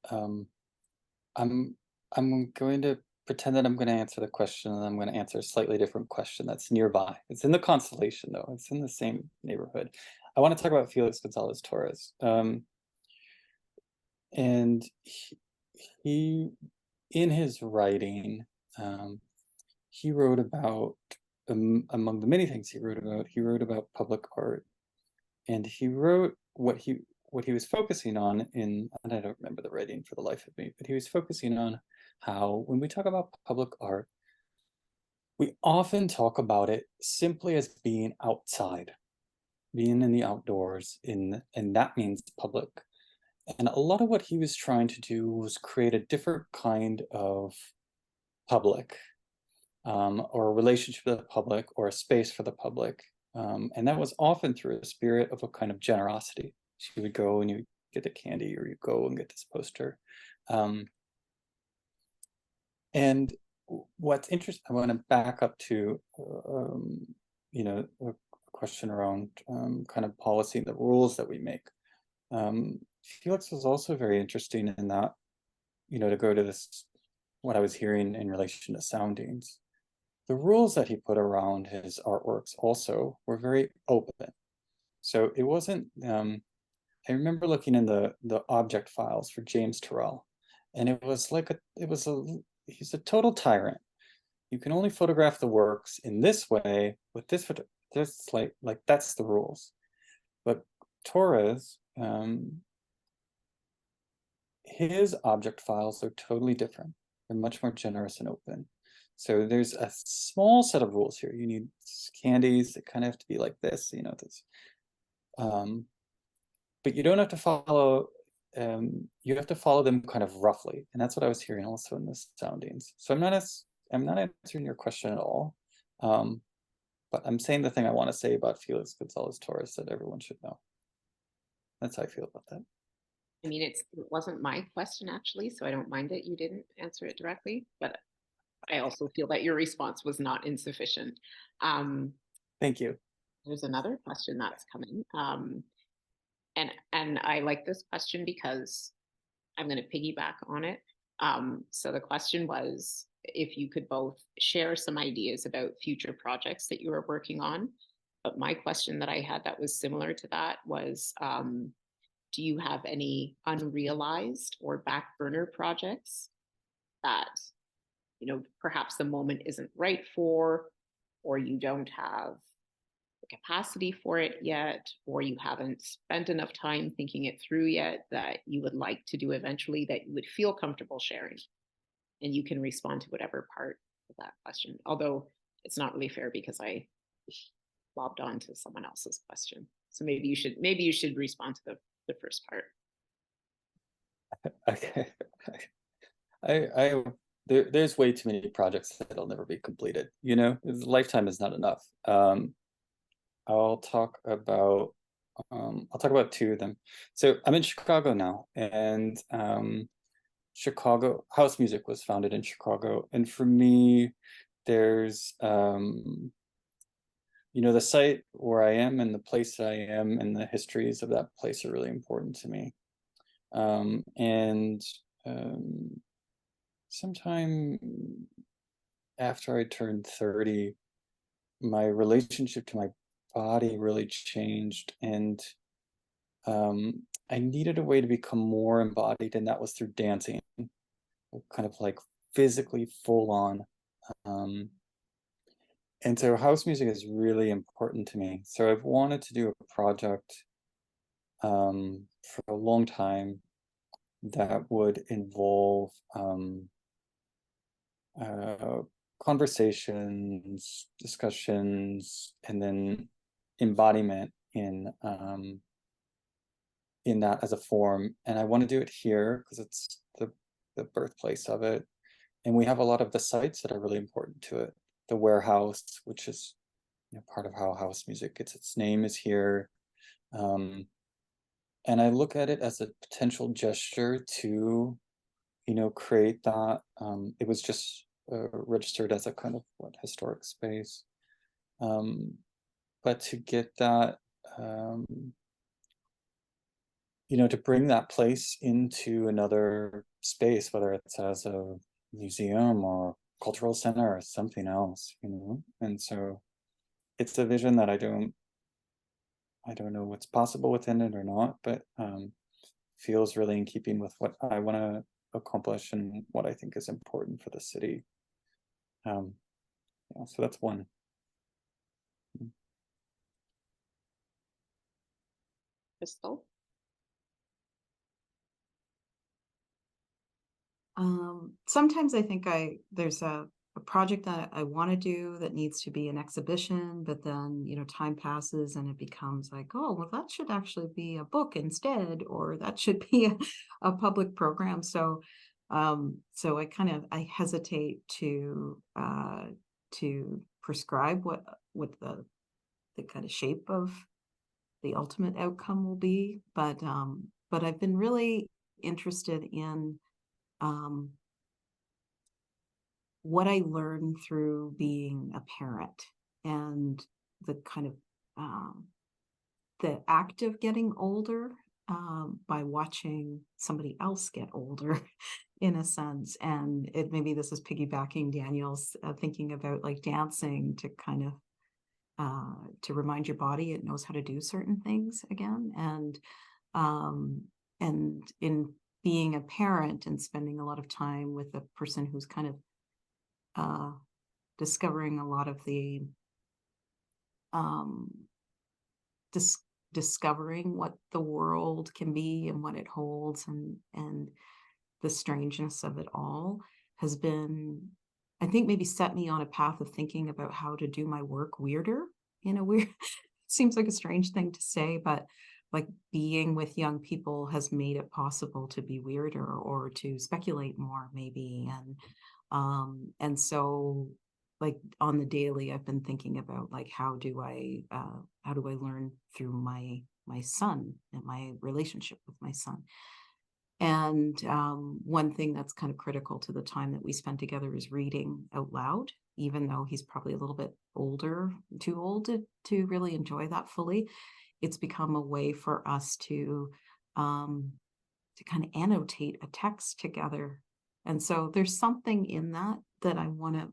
I'm going to pretend that I'm going to answer the question, and I'm going to answer a slightly different question that's nearby. It's in the constellation, though. It's in the same neighborhood. I want to talk about Felix Gonzalez Torres. And he in his writing, he wrote about, among the many things he wrote about public art. And he wrote what he was focusing on and I don't remember the writing for the life of me, but he was focusing on how when we talk about public art, we often talk about it simply as being outside, being in the outdoors, and that means public. And a lot of what he was trying to do was create a different kind of public, or a relationship with the public, or a space for the public. And that was often through a spirit of a kind of generosity. So you would go and you get the candy, or you go and get this poster. And what's interesting, I want to back up to, you know, a question around kind of policy, the rules that we make. Felix was also very interesting in that, you know, to go to this, what I was hearing in relation to soundings. the rules that he put around his artworks also were very open. So it wasn't, I remember looking in the object files for James Turrell, and it was like he's a total tyrant. You can only photograph the works in this way with this like that's the rules. But Torres, his object files are totally different. They're much more generous and open. So there's a small set of rules here. You need candies that kind of have to be like this, you know, this. But you don't have to follow, you have to follow them kind of roughly. And that's what I was hearing also in the soundings. So I'm not answering your question at all. But I'm saying the thing I want to say about Felix Gonzalez Torres that everyone should know. That's how I feel about that. I mean, it wasn't my question actually, so I don't mind that you didn't answer it directly, but I also feel that your response was not insufficient. Thank you. There's another question that's coming. And I like this question because I'm going to piggyback on it. So the question was if you could both share some ideas about future projects that you are working on. But my question that I had that was similar to that was, do you have any unrealized or back burner projects that, you know, perhaps the moment isn't right for, or you don't have the capacity for it yet, or you haven't spent enough time thinking it through yet that you would like to do eventually that you would feel comfortable sharing? And you can respond to whatever part of that question, although it's not really fair because I lobbed on to someone else's question. So maybe you should respond to the first part. Okay. There's way too many projects that'll never be completed. You know, lifetime is not enough. I'll talk about two of them. So I'm in Chicago now, and Chicago house music was founded in Chicago, and for me, there's you know, the site where I am and the place I am and the histories of that place are really important to me. Sometime after I turned 30, my relationship to my body really changed, and I needed a way to become more embodied, and that was through dancing, kind of like physically full on. And so house music is really important to me. So I've wanted to do a project for a long time that would involve conversations, discussions, and then embodiment in that as a form. And I want to do it here because it's the birthplace of it. And we have a lot of the sites that are really important to it. The warehouse, which is, you know, part of how house music gets its name, is here. And I look at it as a potential gesture to, you know, create that. It was just registered as a kind of historic space. But to get that, you know, to bring that place into another space, whether it's as a museum or cultural center or something else, you know. And so it's a vision that I don't know what's possible within it or not, but feels really in keeping with what I want to accomplish and what I think is important for the city. Yeah, so that's one. Crystal? Sometimes I think there's a project that I want to do that needs to be an exhibition, but then, you know, time passes and it becomes like, oh, well, that should actually be a book instead, or that should be a public program. So I hesitate to prescribe what the kind of shape of the ultimate outcome will be. But I've been really interested in what I learned through being a parent and the kind of the act of getting older, by watching somebody else get older in a sense. And maybe this is piggybacking Daniel's thinking about like dancing to kind of to remind your body it knows how to do certain things again. And in being a parent and spending a lot of time with a person who's kind of discovering a lot of the discovering what the world can be and what it holds, and the strangeness of it all has been, I think, maybe set me on a path of thinking about how to do my work weirder in a weird seems like a strange thing to say, but like being with young people has made it possible to be weirder or to speculate more maybe. And so like on the daily, I've been thinking about like how do I learn through my son and my relationship with my son. And one thing that's kind of critical to the time that we spend together is reading out loud, even though he's probably a little bit older, too old to really enjoy that fully. It's become a way for us to kind of annotate a text together. And so there's something in that I want to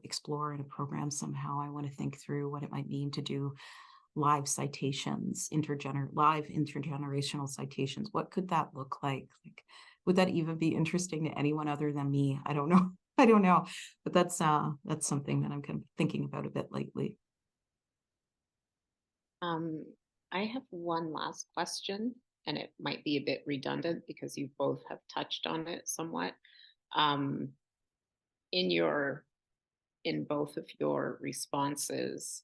explore in a program somehow. I want to think through what it might mean to do live citations, live intergenerational citations. What could that look like? Like, would that even be interesting to anyone other than me? I don't know. I don't know. But that's something that I'm kind of thinking about a bit lately. I have one last question, and it might be a bit redundant because you both have touched on it somewhat. In both of your responses,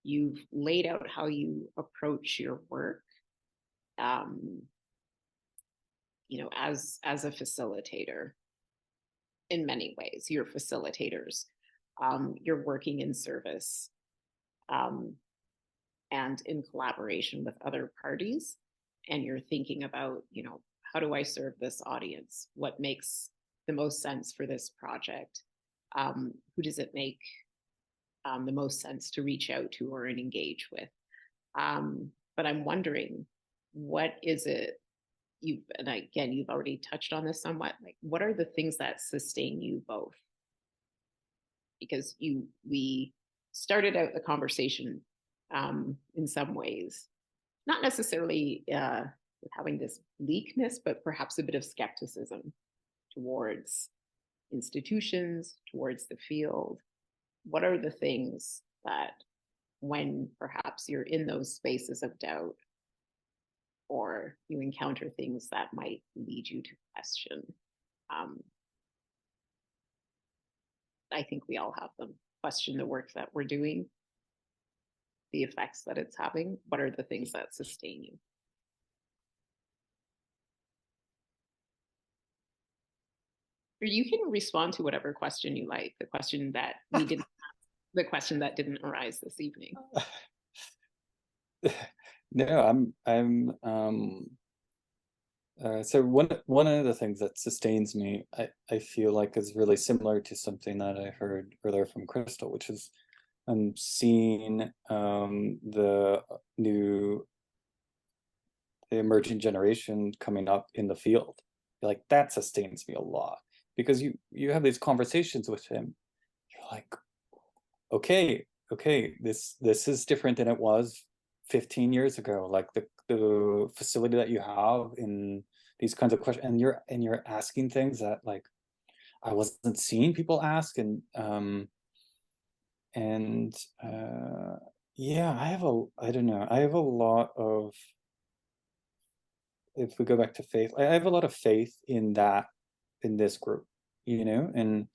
you've laid out how you approach your work, as a facilitator. In many ways, you're facilitators. You're working in service and in collaboration with other parties, and you're thinking about, how do I serve this audience? What makes the most sense for this project? Who does it make the most sense to reach out to or engage with? But I'm wondering, what is it and again, you've already touched on this somewhat, like what are the things that sustain you both? Because we started out the conversation in some ways, not necessarily with having this bleakness, but perhaps a bit of skepticism towards institutions, towards the field. What are the things that, when perhaps you're in those spaces of doubt, or you encounter things that might lead you to question? I think we all have them. Question the work that we're doing, the effects that it's having. What are the things that sustain you? Or you can respond to whatever question you like. The question that we didn't the question that didn't arise this evening. No, so one of the things that sustains me, I feel like is really similar to something that I heard earlier from Crystal, which is seeing the emerging generation coming up in the field. Like that sustains me a lot, because you have these conversations with him. You're like, okay, this is different than it was 15 years ago. Like the facility that you have in these kinds of questions, and you're asking things that like I wasn't seeing people ask, and yeah, I have a lot of, if we go back to faith, I have a lot of faith in this group, and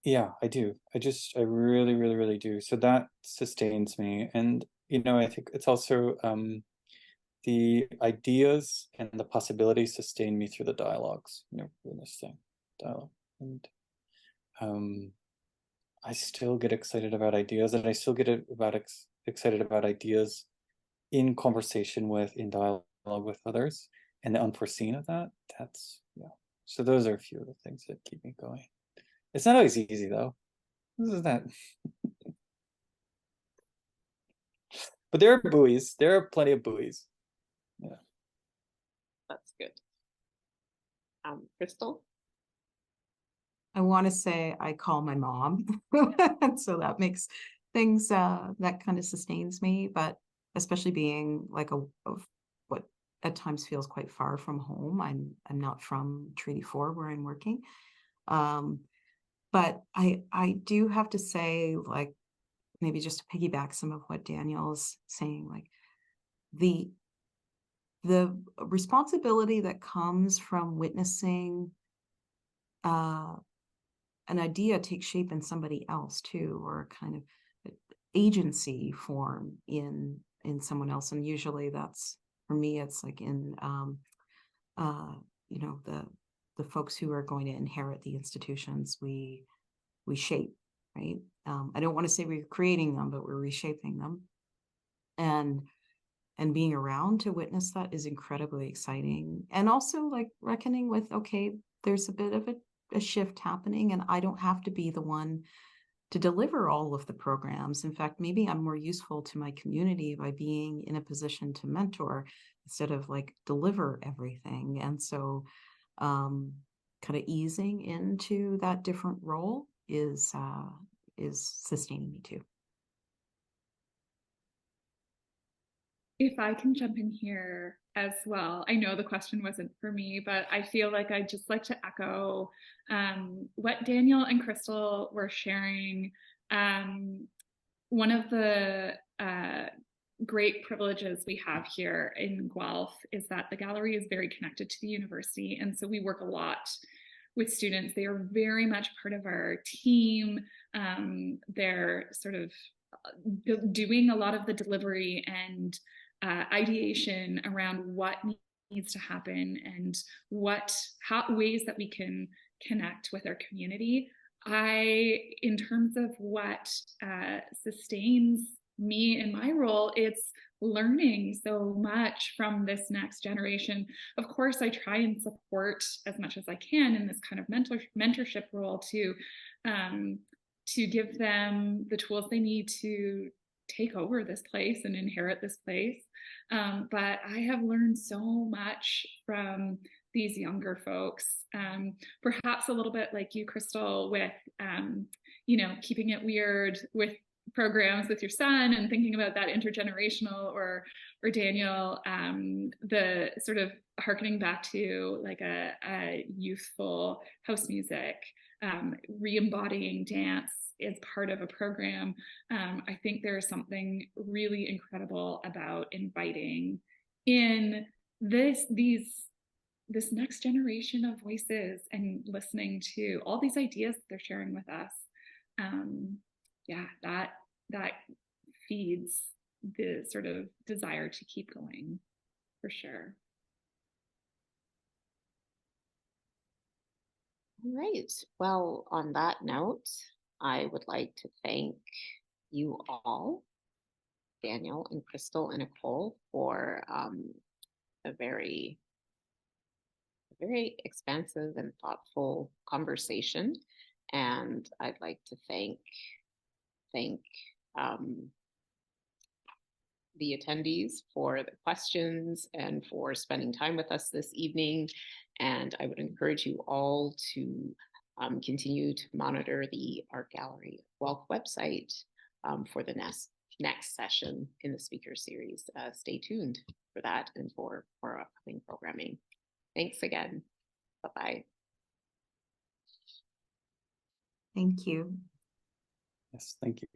yeah, I do. I really, really, really do. So that sustains me. And, I think it's also the ideas and the possibilities sustain me through the dialogues, in this thing, dialogue. And I still get excited about ideas, and I still get excited about ideas in conversation in dialogue with others, and the unforeseen of that. Yeah. So those are a few of the things that keep me going. It's not always easy though. This is that. But there are buoys. There are plenty of buoys. Yeah. That's good. Crystal? I want to say I call my mom. So that makes things, that kind of sustains me, but especially being like of what at times feels quite far from home. I'm not from Treaty 4 where I'm working. But I do have to say, like, maybe just to piggyback some of what Daniel's saying, like the responsibility that comes from witnessing an idea take shape in somebody else too, or kind of agency form in someone else. And usually that's, for me, it's like in you know, the folks who are going to inherit the institutions we shape, right? I don't want to say we're creating them, but we're reshaping them. And being around to witness that is incredibly exciting. And also like reckoning with, okay, there's a bit of a shift happening, and I don't have to be the one to deliver all of the programs. In fact, maybe I'm more useful to my community by being in a position to mentor instead of like deliver everything. And so kind of easing into that different role is sustaining me too. If I can jump in here as well, I know the question wasn't for me, but I feel like I'd just like to echo what Daniel and Crystal were sharing. One of the great privileges we have here in Guelph is that the gallery is very connected to the university. And so we work a lot with students. They are very much part of our team. They're sort of doing a lot of the delivery and ideation around what needs to happen and how ways that we can connect with our community. In terms of what sustains me in my role, it's learning so much from this next generation. Of course, I try and support as much as I can in this kind of mentorship role to give them the tools they need to take over this place and inherit this place. But I have learned so much from these younger folks, perhaps a little bit like you, Crystal, with, you know, keeping it weird with programs with your son and thinking about that intergenerational, or Daniel, the sort of harkening back to like a youthful house music, re-embodying dance is part of a program. I think there is something really incredible about inviting in this next generation of voices and listening to all these ideas that they're sharing with us. Yeah, that feeds the sort of desire to keep going, for sure. All right. Well, on that note, I would like to thank you all, Daniel and Crystal and Nicole, for a very expansive and thoughtful conversation. And I'd like to thank the attendees for the questions and for spending time with us this evening. And I would encourage you all to continue to monitor the Art Gallery Guelph website for the next session in the speaker series. Stay tuned for that and for upcoming programming. Thanks again. Bye-bye. Thank you. Yes, thank you.